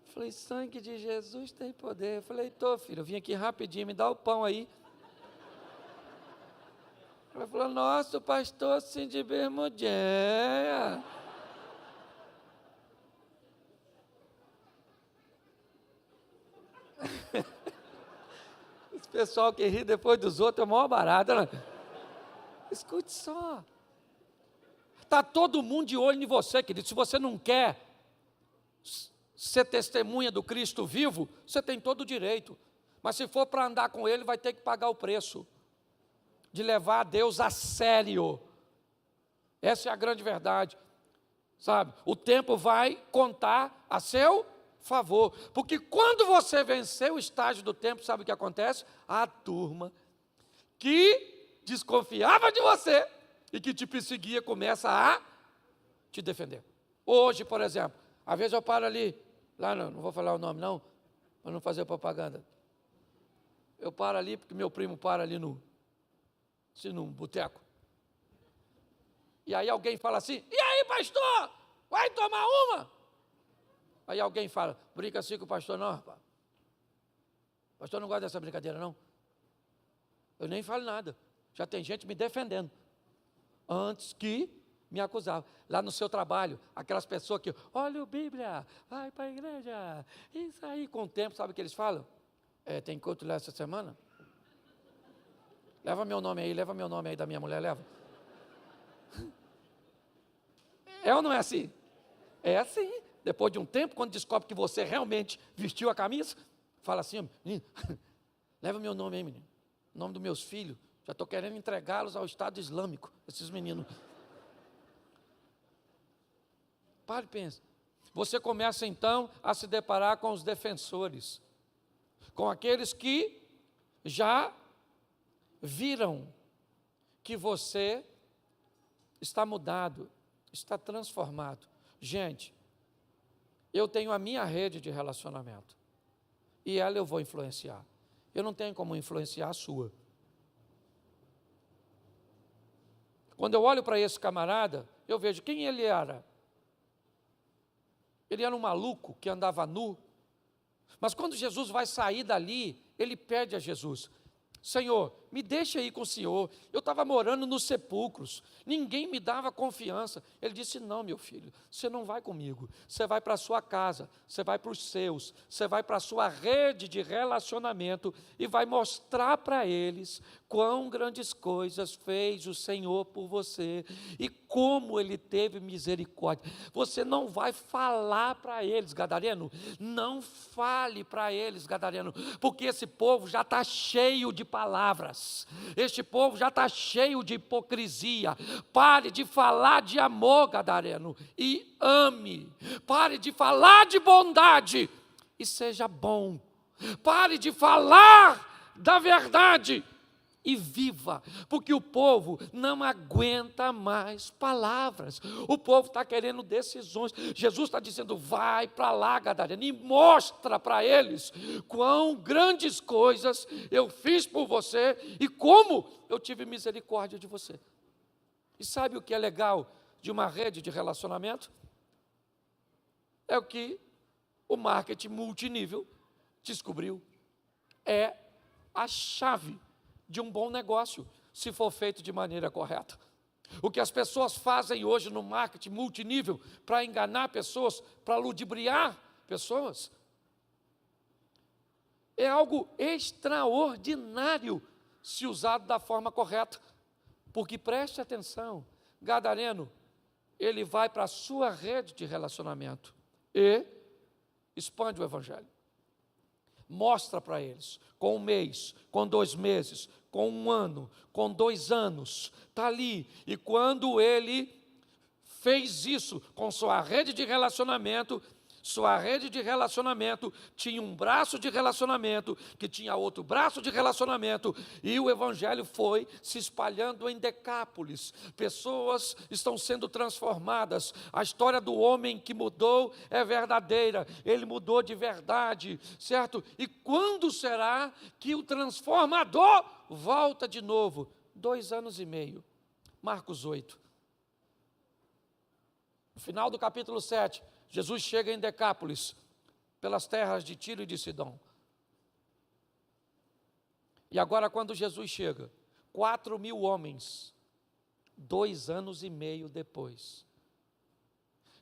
Falei, sangue de Jesus tem poder. Eu falei, tô, filho, eu vim aqui rapidinho, me dá o pão aí. Ela falou, nossa, o pastor assim de bermudinha. Esse pessoal que ri depois dos outros é o maior barato, né? Escute só. Está todo mundo de olho em você, querido. Se você não quer ser testemunha do Cristo vivo, você tem todo o direito. Mas se for para andar com Ele, vai ter que pagar o preço de levar a Deus a sério. Essa é a grande verdade. Sabe? O tempo vai contar a seu favor. Porque quando você vencer o estágio do tempo, sabe o que acontece? A turma que desconfiava de você e que te perseguia começa a te defender. Hoje, por exemplo, às vezes eu paro ali, lá não vou falar o nome não, para não fazer propaganda. Eu paro ali, porque meu primo para ali num boteco. E aí alguém fala assim, e aí pastor, vai tomar uma? Aí alguém fala, brinca assim com o pastor, não, rapaz. O pastor não gosta dessa brincadeira, não. Eu nem falo nada, já tem gente me defendendo. Antes que me acusava. Lá no seu trabalho, aquelas pessoas que, olha a Bíblia, vai para a igreja, isso aí, com o tempo, sabe o que eles falam? Tem culto lá essa semana? Leva meu nome aí da minha mulher, leva. É ou não é assim? É assim. Depois de um tempo, quando descobre que você realmente vestiu a camisa, fala assim, menino, leva meu nome aí, menino. O nome dos meus filhos. Já estou querendo entregá-los ao Estado Islâmico, esses meninos. Pare e pense. Você começa então a se deparar com os defensores, com aqueles que já viram que você está mudado, está transformado. Gente, eu tenho a minha rede de relacionamento e ela eu vou influenciar. Eu não tenho como influenciar a sua. Quando eu olho para esse camarada, eu vejo quem ele era. Ele era um maluco que andava nu, mas quando Jesus vai sair dali, ele pede a Jesus, Senhor, me deixa ir com o Senhor, eu estava morando nos sepulcros, ninguém me dava confiança. Ele disse, não, meu filho, você não vai comigo, você vai para a sua casa, você vai para os seus, você vai para a sua rede de relacionamento e vai mostrar para eles quão grandes coisas fez o Senhor por você e como Ele teve misericórdia. Você não vai falar para eles, gadareno, não fale para eles, gadareno, porque esse povo já está cheio de palavras, este povo já está cheio de hipocrisia. Pare de falar de amor, gadareno, e ame. Pare de falar de bondade e seja bom. Pare de falar da verdade e viva, porque o povo não aguenta mais palavras, o povo está querendo decisões. Jesus está dizendo, vai para lá, gadareno, e mostra para eles quão grandes coisas eu fiz por você e como eu tive misericórdia de você. E sabe o que é legal de uma rede de relacionamento? É o que o marketing multinível descobriu, é a chave de um bom negócio, se for feito de maneira correta. O que as pessoas fazem hoje no marketing multinível para enganar pessoas, para ludibriar pessoas, é algo extraordinário se usado da forma correta. Porque preste atenção, gadareno, ele vai para a sua rede de relacionamento e expande o evangelho. Mostra para eles, com 1 mês, com 2 meses, com 1 ano, com 2 anos, está ali. E quando ele fez isso com sua rede de relacionamento tinha um braço de relacionamento, que tinha outro braço de relacionamento, e o evangelho foi se espalhando em Decápolis. Pessoas estão sendo transformadas. A história do homem que mudou é verdadeira, ele mudou de verdade, certo? E quando será que o transformador volta de novo? 2 anos e meio. Marcos 8. No final do capítulo 7, Jesus chega em Decápolis, pelas terras de Tiro e de Sidom. E agora, quando Jesus chega, 4.000 homens, 2 anos e meio depois.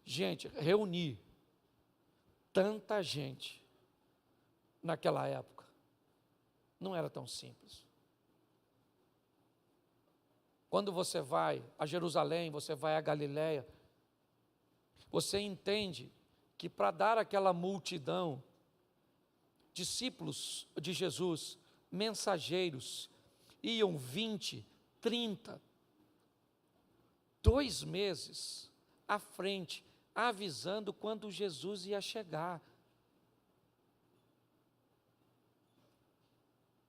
Gente, reunir tanta gente naquela época não era tão simples. Quando você vai a Jerusalém, você vai a Galiléia, você entende que para dar àquela multidão, discípulos de Jesus, mensageiros, iam 20, 30, 2 meses à frente, avisando quando Jesus ia chegar.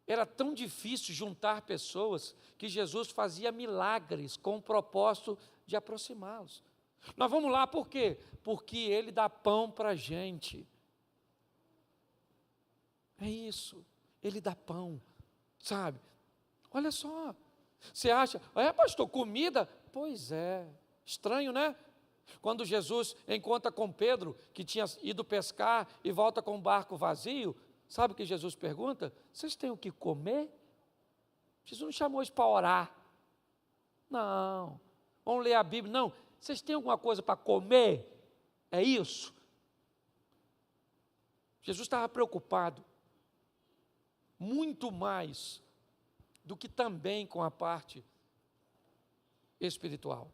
Era tão difícil juntar pessoas que Jesus fazia milagres com o propósito de aproximá-los. Nós vamos lá por quê? Porque Ele dá pão para a gente. É isso, Ele dá pão, sabe? Olha só, você acha, pastor, comida? Pois é, estranho, né? Quando Jesus encontra com Pedro, que tinha ido pescar e volta com o barco vazio, sabe o que Jesus pergunta? Vocês têm o que comer? Jesus não chamou isso para orar. Não, vamos ler a Bíblia, não. vocês têm alguma coisa para comer? É isso? Jesus estava preocupado, muito mais do que também com a parte espiritual.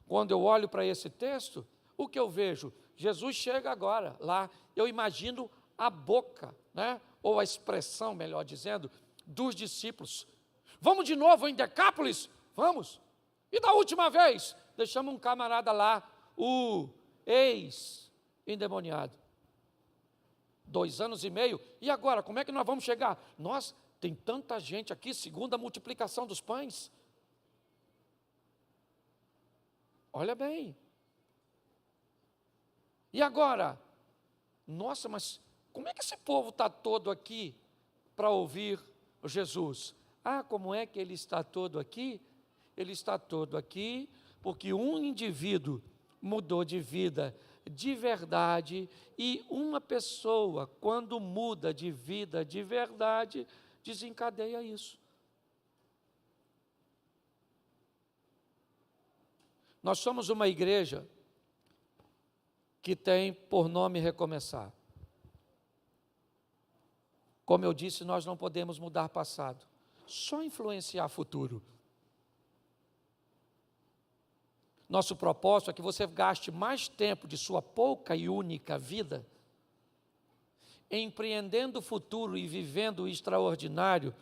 Quando eu olho para esse texto, o que eu vejo? Jesus chega agora lá, eu imagino a boca, né? Ou a expressão, melhor dizendo, dos discípulos. Vamos de novo em Decápolis? Vamos. E da última vez, deixamos um camarada lá, o ex-endemoniado. 2 anos e meio, e agora, como é que nós vamos chegar? Nós, tem tanta gente aqui, segundo a multiplicação dos pães. Olha bem. E agora? Nossa, mas como é que esse povo está todo aqui para ouvir Jesus? Ah, como é que ele está todo aqui? Ele está todo aqui porque um indivíduo mudou de vida de verdade, e uma pessoa, quando muda de vida de verdade, desencadeia isso. Nós somos uma igreja que tem por nome recomeçar. Como eu disse, nós não podemos mudar passado, só influenciar futuro. Nosso propósito é que você gaste mais tempo de sua pouca e única vida empreendendo o futuro e vivendo o extraordinário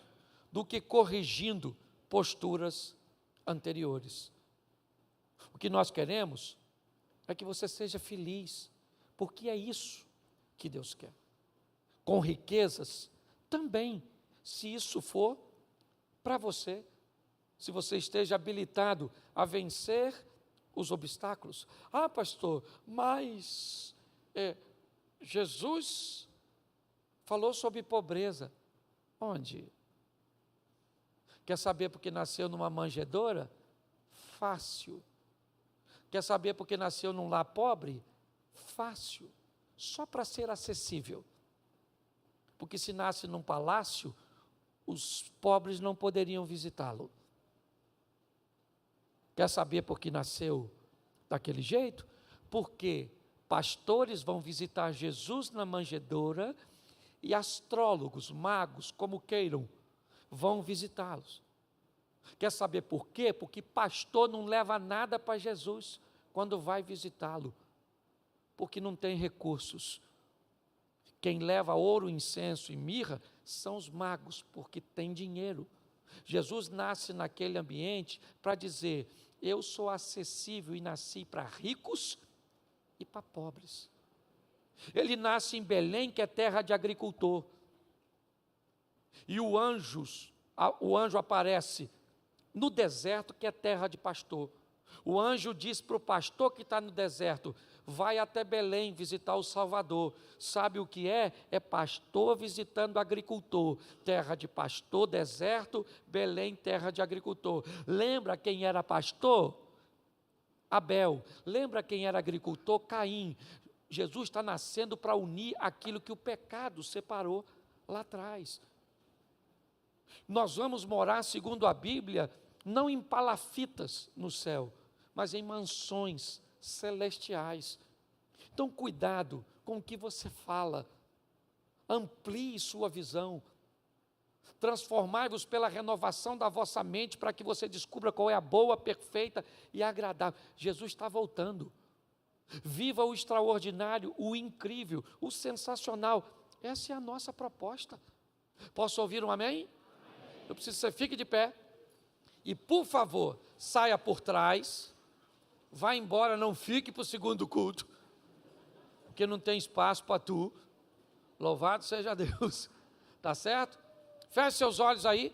do que corrigindo posturas anteriores. O que nós queremos é que você seja feliz, porque é isso que Deus quer. Com riquezas também, se isso for para você, se você esteja habilitado a vencer os obstáculos. Ah, pastor, mas Jesus falou sobre pobreza. Onde? Quer saber porque nasceu numa manjedoura? Fácil. Quer saber porque nasceu num lar pobre? Fácil. Só para ser acessível. Porque se nasce num palácio, os pobres não poderiam visitá-lo. Quer saber por que nasceu daquele jeito? Porque pastores vão visitar Jesus na manjedoura e astrólogos, magos, como queiram, vão visitá-los. Quer saber por quê? Porque pastor não leva nada para Jesus quando vai visitá-lo, porque não tem recursos. Quem leva ouro, incenso e mirra são os magos, porque tem dinheiro. Jesus nasce naquele ambiente para dizer: eu sou acessível e nasci para ricos e para pobres. Ele nasce em Belém, que é terra de agricultor. E o anjo aparece no deserto, que é terra de pastor. O anjo diz para o pastor que está no deserto: vai até Belém visitar o Salvador. Sabe o que é? É pastor visitando agricultor. Terra de pastor, deserto, Belém, terra de agricultor. Lembra quem era pastor? Abel. Lembra quem era agricultor? Caim. Jesus está nascendo para unir aquilo que o pecado separou lá atrás. Nós vamos morar, segundo a Bíblia, não em palafitas no céu, mas em mansões celestiais. Então, cuidado com o que você fala, amplie sua visão, transformai-vos pela renovação da vossa mente, para que você descubra qual é a boa, perfeita e agradável. Jesus está voltando. Viva o extraordinário, o incrível, o sensacional. Essa é a nossa proposta. Posso ouvir um amém? Eu preciso que você fique de pé. E, por favor, saia por trás. Vá embora, não fique para o segundo culto, porque não tem espaço para tu. Louvado seja Deus. Tá certo? Feche seus olhos aí.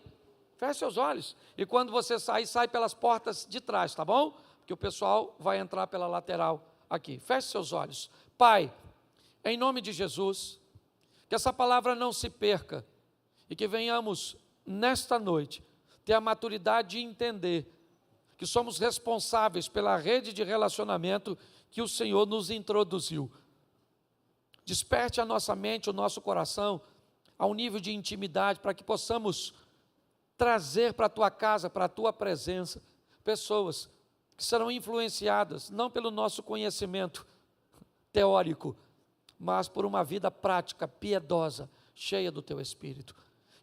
Feche seus olhos. E quando você sair, sai pelas portas de trás, tá bom? Porque o pessoal vai entrar pela lateral aqui. Feche seus olhos. Pai, em nome de Jesus, que essa palavra não se perca e que venhamos, nesta noite, ter a maturidade de entender que somos responsáveis pela rede de relacionamento que o Senhor nos introduziu. Desperte a nossa mente, o nosso coração, a um nível de intimidade, para que possamos trazer para a tua casa, para a tua presença, pessoas que serão influenciadas não pelo nosso conhecimento teórico, mas por uma vida prática, piedosa, cheia do Teu Espírito.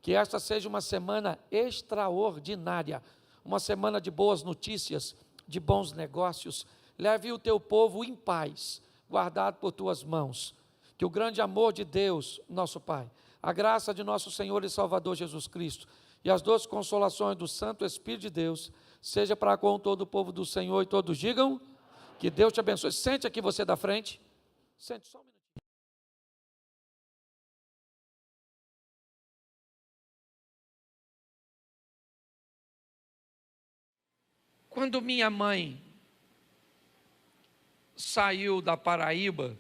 Que esta seja uma semana extraordinária, uma semana de boas notícias, de bons negócios. Leve o Teu povo em paz, guardado por Tuas mãos. Que o grande amor de Deus, nosso Pai, a graça de nosso Senhor e Salvador Jesus Cristo e as doces consolações do Santo Espírito de Deus, seja para com todo o povo do Senhor, e todos digam, que Deus te abençoe. Sente aqui você da frente, sente só um minuto. Quando minha mãe saiu da Paraíba,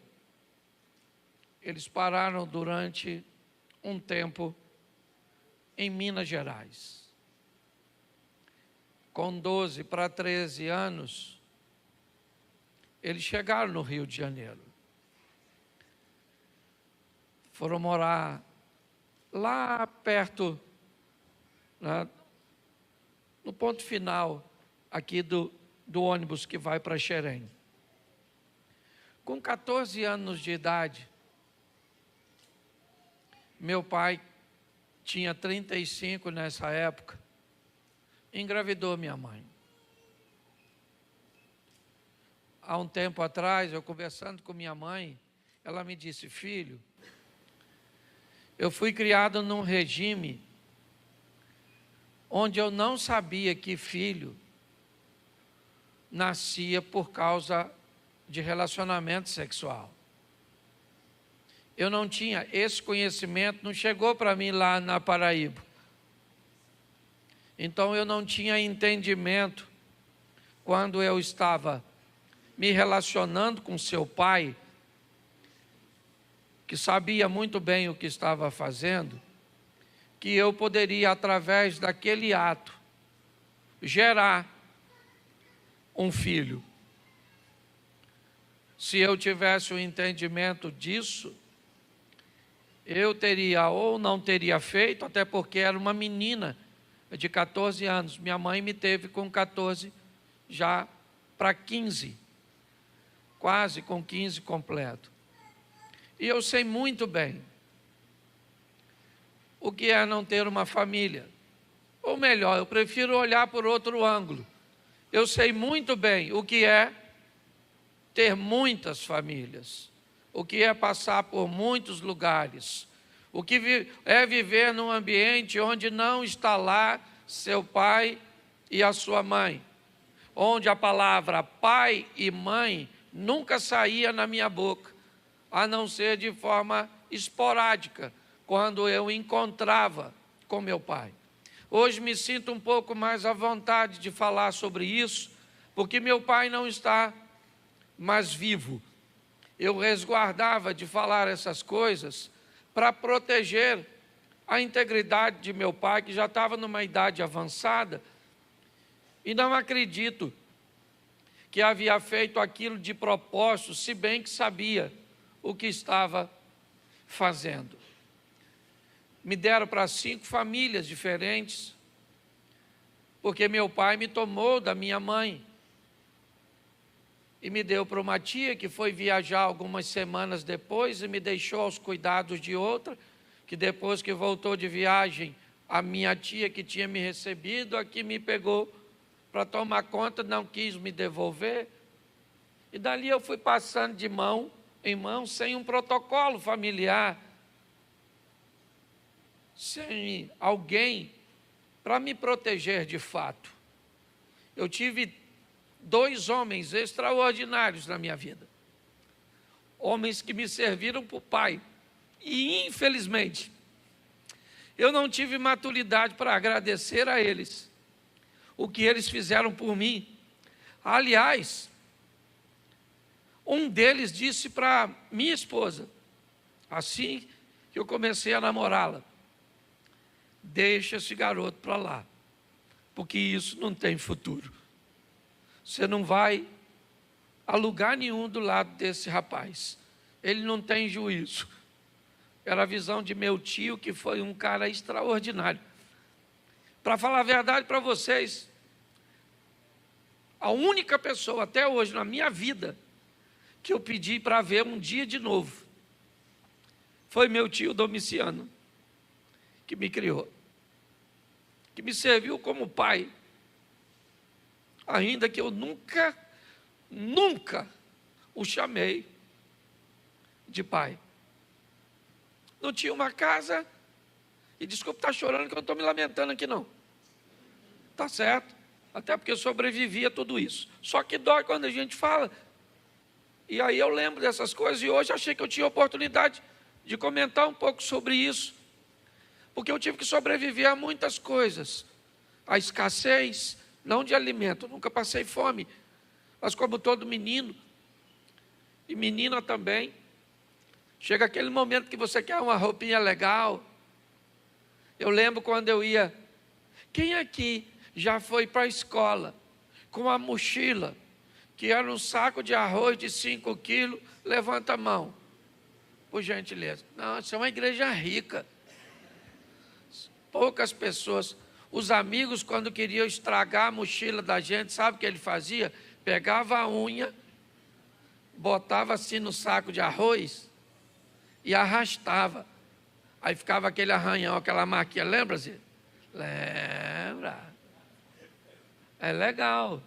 eles pararam durante um tempo em Minas Gerais. Com 12 para 13 anos, eles chegaram no Rio de Janeiro. Foram morar lá perto, né, no ponto final aqui do ônibus que vai para Xerém. Com 14 anos de idade, meu pai tinha 35 nessa época, engravidou minha mãe. Há um tempo atrás, eu conversando com minha mãe, ela me disse: filho, eu fui criado num regime onde eu não sabia que filho nascia por causa de relacionamento sexual. Eu não tinha esse conhecimento, não chegou para mim lá na Paraíba. Então eu não tinha entendimento quando eu estava me relacionando com seu pai, que sabia muito bem o que estava fazendo, que eu poderia, através daquele ato, gerar um filho. Se eu tivesse o entendimento disso, eu teria ou não teria feito, até porque era uma menina de 14 anos. Minha mãe me teve com 14, já para 15, quase com 15 completo. E eu sei muito bem o que é não ter uma família. Ou melhor, eu prefiro olhar por outro ângulo. Eu sei muito bem o que é ter muitas famílias, o que é passar por muitos lugares, o que é viver num ambiente onde não está lá seu pai e a sua mãe, onde a palavra pai e mãe nunca saía na minha boca, a não ser de forma esporádica, quando eu encontrava com meu pai. Hoje me sinto um pouco mais à vontade de falar sobre isso, porque meu pai não está mais vivo. Eu resguardava de falar essas coisas para proteger a integridade de meu pai, que já estava numa idade avançada, e não acredito que havia feito aquilo de propósito, se bem que sabia o que estava fazendo. Me deram para 5 famílias diferentes, porque meu pai me tomou da minha mãe e me deu para uma tia que foi viajar algumas semanas depois e me deixou aos cuidados de outra, que depois que voltou de viagem, a minha tia que tinha me recebido, aqui me pegou para tomar conta, não quis me devolver. E dali eu fui passando de mão em mão, sem um protocolo familiar, sem alguém para me proteger de fato. Eu tive 2 homens extraordinários na minha vida, homens que me serviram por pai, e infelizmente eu não tive maturidade para agradecer a eles o que eles fizeram por mim. Aliás, um deles disse para minha esposa, assim que eu comecei a namorá-la: deixa esse garoto para lá, porque isso não tem futuro. Você não vai a lugar nenhum do lado desse rapaz. Ele não tem juízo. Era a visão de meu tio, que foi um cara extraordinário. Para falar a verdade para vocês, A única pessoa até hoje na minha vida que eu pedi para ver um dia de novo foi meu tio Domiciano, que me criou, que me serviu como pai, ainda que eu nunca o chamei de pai. Não tinha uma casa, e desculpa estar chorando que eu não estou me lamentando aqui não, está certo, até porque eu sobrevivi a tudo isso, só que dói quando a gente fala, e aí eu lembro dessas coisas, e hoje achei que eu tinha oportunidade de comentar um pouco sobre isso, porque eu tive que sobreviver a muitas coisas, a escassez, não de alimento, nunca passei fome, mas como todo menino, e menina também, chega aquele momento que você quer uma roupinha legal. Eu lembro quando eu ia, quem aqui já foi para a escola com a mochila, que era um saco de arroz de 5 quilos, levanta a mão, por gentileza. Não, isso é uma igreja rica, poucas pessoas. Os amigos, quando queriam estragar a mochila da gente, sabe o que ele fazia? Pegava a unha, botava assim no saco de arroz e arrastava. Aí ficava aquele arranhão, aquela marquinha. Lembra, Zé? Lembra. É legal.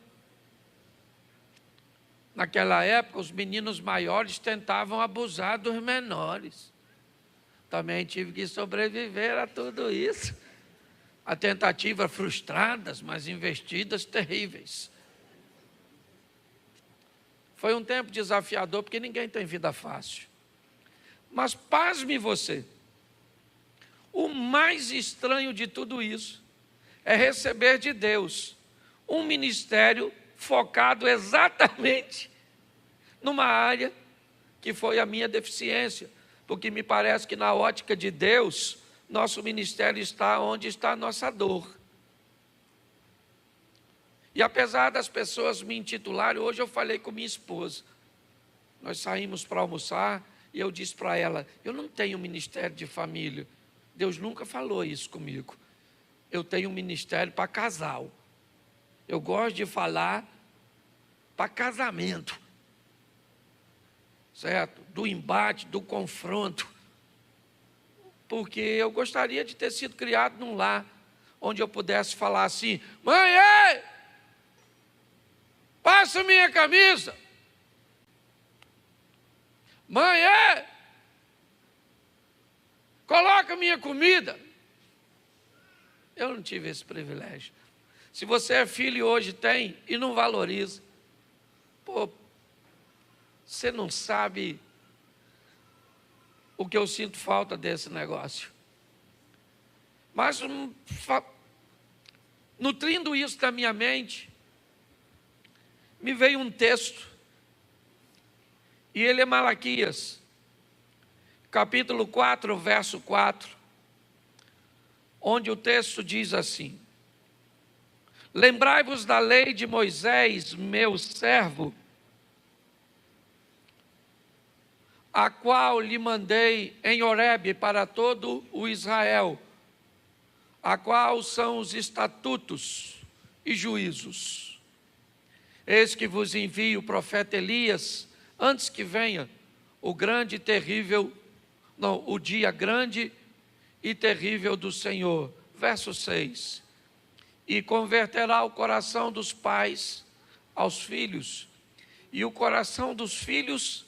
Naquela época, os meninos maiores tentavam abusar dos menores. Também tive que sobreviver a tudo isso. A tentativa frustradas, mas investidas terríveis. Foi um tempo desafiador, porque ninguém tem vida fácil. Mas pasme você, o mais estranho de tudo isso é receber de Deus um ministério focado exatamente numa área que foi a minha deficiência, porque me parece que na ótica de Deus, nosso ministério está onde está a nossa dor. E apesar das pessoas me intitularem, hoje eu falei com minha esposa, nós saímos para almoçar e eu disse para ela, eu não tenho ministério de família, Deus nunca falou isso comigo, eu tenho um ministério para casal, eu gosto de falar para casamento, certo? Do embate, do confronto, porque eu gostaria de ter sido criado num lar, onde eu pudesse falar assim, mãe, ei! Passa minha camisa. Mãe, coloca minha comida. Eu não tive esse privilégio. Se você é filho e hoje tem e não valoriza, pô, você não sabe o que eu sinto falta desse negócio. Mas nutrindo isso da minha mente, me veio um texto, e ele é Malaquias, capítulo 4, verso 4, onde o texto diz assim, lembrai-vos da lei de Moisés, meu servo, a qual lhe mandei em Horebe para todo o Israel, a qual são os estatutos e juízos. Eis que vos envio o profeta Elias, antes que venha o dia grande e terrível do Senhor. Verso 6. E converterá o coração dos pais aos filhos, e o coração dos filhos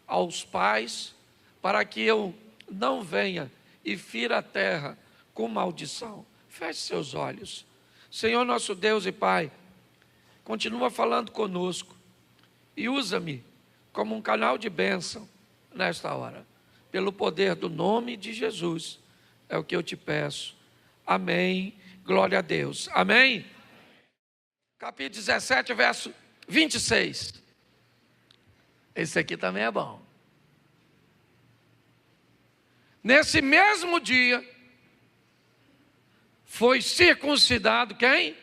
aos pais, para que eu não venha e fira a terra com maldição. Feche seus olhos. Senhor nosso Deus e Pai, continua falando conosco e usa-me como um canal de bênção nesta hora. Pelo poder do nome de Jesus, é o que eu te peço. Amém. Glória a Deus. Amém. Capítulo 17, verso 26. Esse aqui também é bom. Nesse mesmo dia, foi circuncidado quem?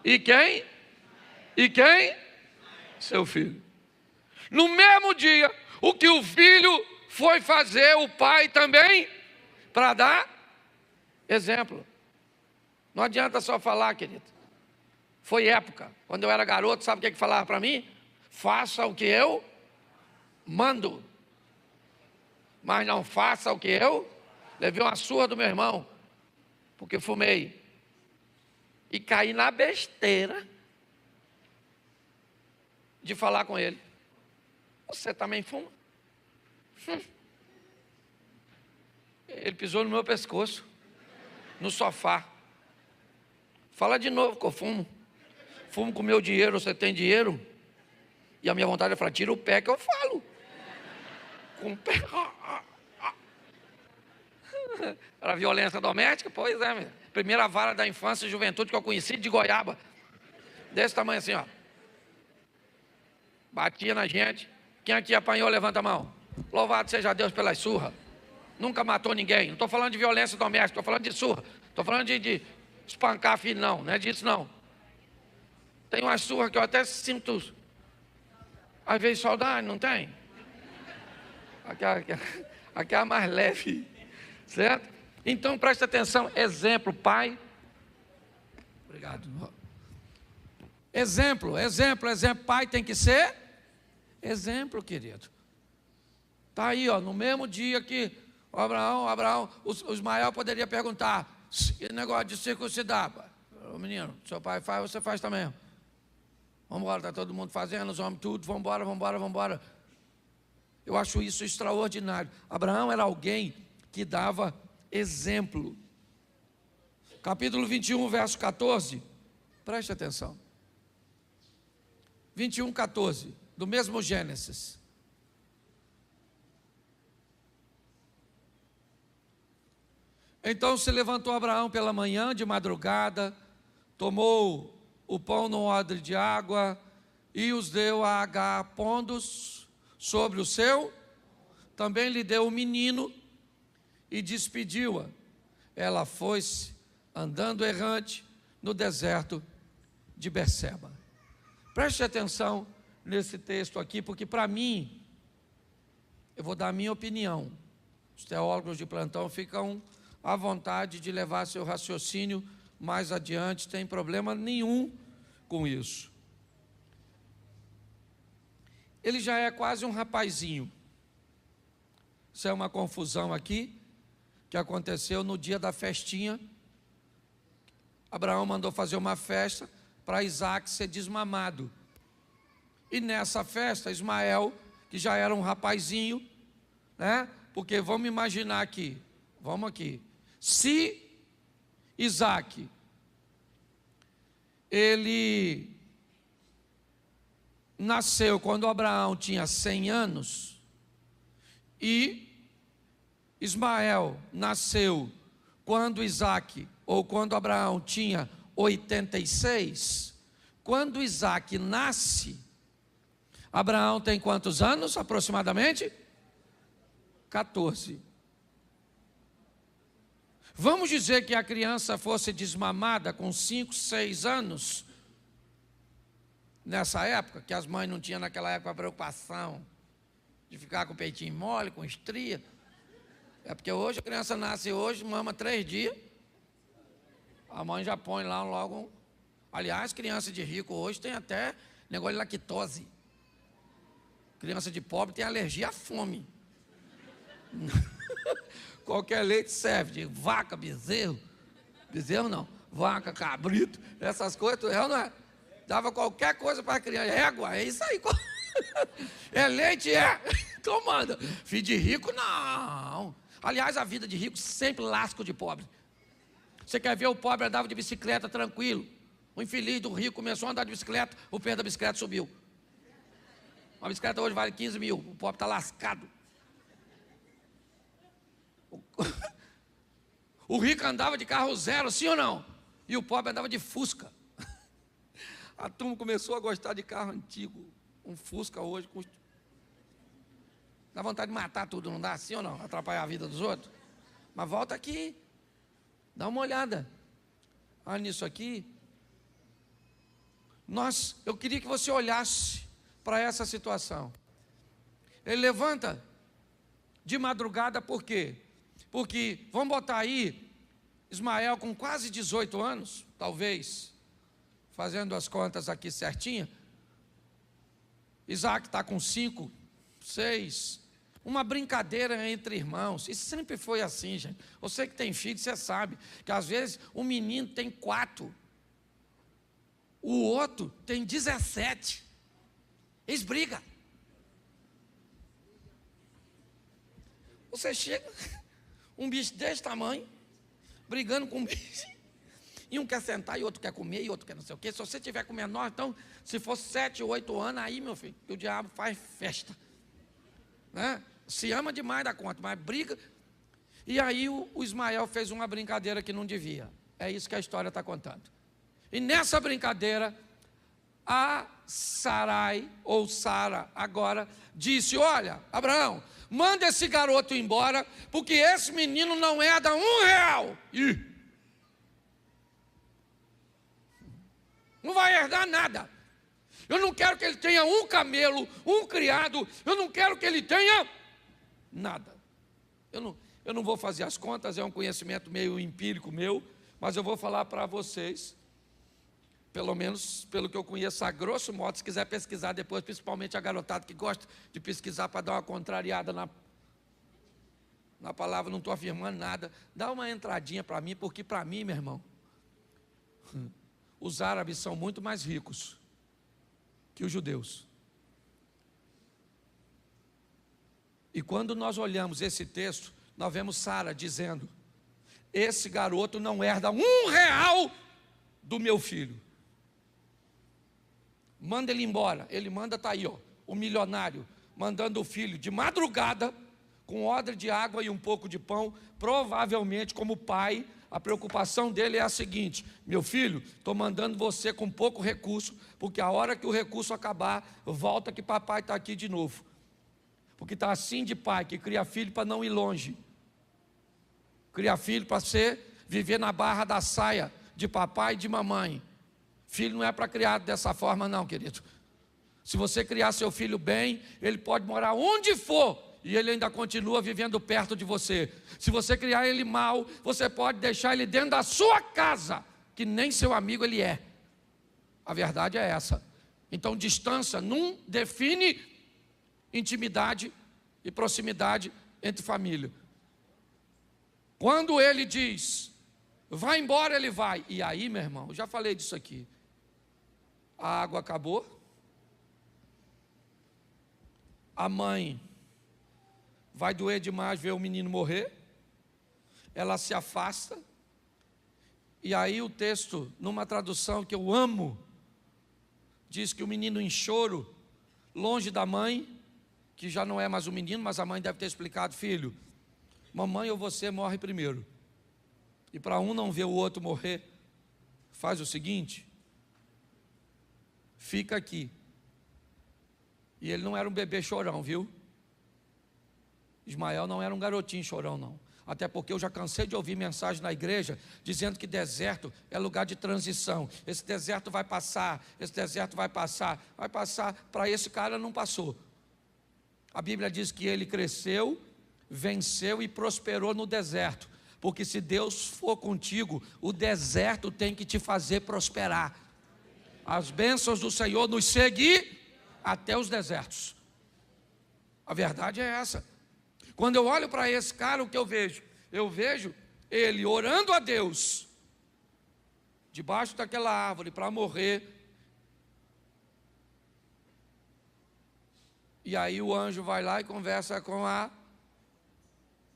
E quem? E quem? Seu filho. No mesmo dia, o que o filho foi fazer, o pai também, para dar exemplo. Não adianta só falar, querido. Foi época. Quando eu era garoto, sabe o que falava para mim? Faça o que eu mando, mas não faça o que eu... Levei uma surra do meu irmão, porque fumei. E caí na besteira de falar com ele. Você também fuma? Ele pisou no meu pescoço, no sofá. Fala de novo que eu fumo. Fumo com o meu dinheiro, você tem dinheiro? E a minha vontade é falar, tira o pé que eu falo. Com o pé. Era violência doméstica? Pois é, meu. Primeira vara da infância e juventude que eu conheci, de goiaba. Desse tamanho assim, ó. Batia na gente. Quem aqui apanhou, levanta a mão. Louvado seja Deus pelas surras. Nunca matou ninguém. Não estou falando de violência doméstica, estou falando de surra. Estou falando de espancar filho, não é disso não. Tem uma surra que eu até sinto, às vezes, saudade, não tem? Aquela mais leve, certo? Então, preste atenção, exemplo, pai. Obrigado. Exemplo, pai tem que ser exemplo, querido. Está aí, ó, no mesmo dia que o Abraão, o Ismael poderia perguntar, que negócio de circuncidar? Ô menino, seu pai faz, você faz também. Vamos embora, está todo mundo fazendo, os homens tudo, vamos embora. Eu acho isso extraordinário. Abraão era alguém que dava exemplo. Capítulo 21, verso 14, preste atenção. 21, 14, do mesmo Gênesis. Então se levantou Abraão pela manhã, de madrugada, tomou o pão num odre de água e os deu a Agar, pondo-os sobre o seu. Também lhe deu o menino e despediu-a. Ela foi-se andando errante no deserto de Berseba. Preste atenção nesse texto aqui, porque para mim, eu vou dar a minha opinião. Os teólogos de plantão ficam à vontade de levar seu raciocínio mais adiante, tem problema nenhum com isso. Ele já é quase um rapazinho. Isso é uma confusão aqui, que aconteceu no dia da festinha. Abraão mandou fazer uma festa para Isaac ser desmamado. E nessa festa, Ismael, que já era um rapazinho, né? Porque vamos imaginar aqui, se Isaac, ele nasceu quando Abraão tinha 100 anos, e Ismael nasceu quando Isaac, ou quando Abraão tinha 86, quando Isaac nasce, Abraão tem quantos anos aproximadamente? 14. Vamos dizer que a criança fosse desmamada com 5, 6 anos, nessa época, que as mães não tinham naquela época a preocupação de ficar com o peitinho mole, com estria. É porque hoje a criança nasce hoje, mama 3 dias, a mãe já põe lá logo. Aliás, criança de rico hoje tem até negócio de lactose. Criança de pobre tem alergia à fome. Qualquer leite serve, de vaca, bezerro não, vaca, cabrito, essas coisas, não é? Dava qualquer coisa para a criança, égua, é isso aí. É leite, é, comanda. Filho de rico, não. Aliás, a vida de rico sempre lasco de pobre. Você quer ver o pobre andava de bicicleta tranquilo. O infeliz do rico começou a andar de bicicleta, o preço da bicicleta subiu. Uma bicicleta hoje vale 15 mil, o pobre está lascado. O rico andava de carro zero, sim ou não? E o pobre andava de Fusca. A turma começou a gostar de carro antigo. Um Fusca hoje custa... Dá vontade de matar tudo, não dá? Sim ou não? Atrapalhar a vida dos outros. Mas volta aqui, dá uma olhada. Olha nisso aqui. Eu queria que você olhasse para essa situação. Ele levanta de madrugada, por quê? Porque, vamos botar aí, Ismael com quase 18 anos, talvez, fazendo as contas aqui certinha, Isaac está com 5, 6, uma brincadeira entre irmãos. Isso sempre foi assim, gente. Você que tem filho, você sabe que às vezes um menino tem 4, o outro tem 17. Eles brigam. Você chega, um bicho desse tamanho, brigando com um bicho, e um quer sentar, e outro quer comer, e outro quer não sei o quê. Se você tiver com menor, então, se for 7, 8 anos, aí, meu filho, o diabo faz festa, né? Se ama demais da conta, mas briga. E aí o Ismael fez uma brincadeira que não devia. É isso que a história está contando. E nessa brincadeira, a Sarai, ou Sara agora, disse: olha, Abraão, manda esse garoto embora, porque esse menino não é da R$1. Não vai herdar nada. Eu não quero que ele tenha um camelo, um criado. Eu não quero que ele tenha nada. Eu não vou fazer as contas, é um conhecimento meio empírico meu, mas eu vou falar para vocês, pelo menos pelo que eu conheço a grosso modo. Se quiser pesquisar depois, principalmente a garotada que gosta de pesquisar para dar uma contrariada na palavra, não estou afirmando nada, dá uma entradinha para mim, porque para mim, meu irmão, os árabes são muito mais ricos que os judeus. E quando nós olhamos esse texto, nós vemos Sara dizendo: esse garoto não herda R$1 do meu filho. Manda ele embora. Ele manda, está aí, ó, o milionário, mandando o filho de madrugada, com odre de água e um pouco de pão. Provavelmente, como pai, a preocupação dele é a seguinte: meu filho, estou mandando você com pouco recurso, porque a hora que o recurso acabar, volta que papai está aqui de novo. Porque está assim de pai, que cria filho para não ir longe. Cria filho para viver na barra da saia de papai e de mamãe. Filho não é para criar dessa forma não, querido. Se você criar seu filho bem, ele pode morar onde for, e ele ainda continua vivendo perto de você. Se você criar ele mal, você pode deixar ele dentro da sua casa, que nem seu amigo ele é. A verdade é essa. Então, distância não define intimidade e proximidade entre família. Quando ele diz, vai embora, ele vai. E aí, meu irmão, eu já falei disso aqui. A água acabou. A mãe vai doer demais ver o menino morrer. Ela se afasta. E aí o texto, numa tradução que eu amo, diz que o menino em choro, longe da mãe, que já não é mais um menino, mas a mãe deve ter explicado: filho, mamãe ou você morre primeiro. E para um não ver o outro morrer, faz o seguinte: fica aqui. E ele não era um bebê chorão, viu? Ismael não era um garotinho chorão, não. Até porque eu já cansei de ouvir mensagem na igreja dizendo que deserto é lugar de transição. Esse deserto vai passar, esse deserto vai passar. Vai passar, para esse cara não passou. A Bíblia diz que ele cresceu, venceu e prosperou no deserto. Porque se Deus for contigo, o deserto tem que te fazer prosperar. As bênçãos do Senhor nos seguem até os desertos. A verdade é essa. Quando eu olho para esse cara, o que eu vejo? Eu vejo ele orando a Deus, debaixo daquela árvore para morrer. E aí o anjo vai lá e conversa com a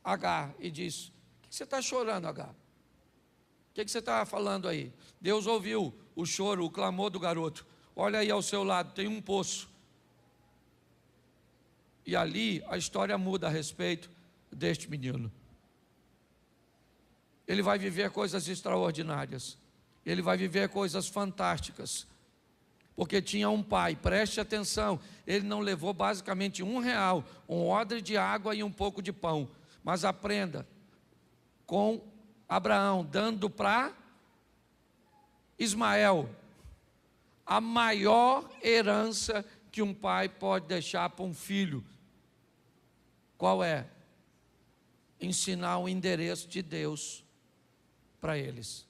Agar e diz: o que você está chorando, Agar? O que você está falando aí? Deus ouviu o choro, o clamor do garoto. Olha aí ao seu lado, tem um poço. E ali a história muda a respeito deste menino. Ele vai viver coisas extraordinárias. Ele vai viver coisas fantásticas. Porque tinha um pai, preste atenção, ele não levou basicamente R$1, um odre de água e um pouco de pão. Mas aprenda, com Abraão dando para Ismael a maior herança que um pai pode deixar para um filho. Qual é? Ensinar o endereço de Deus para eles.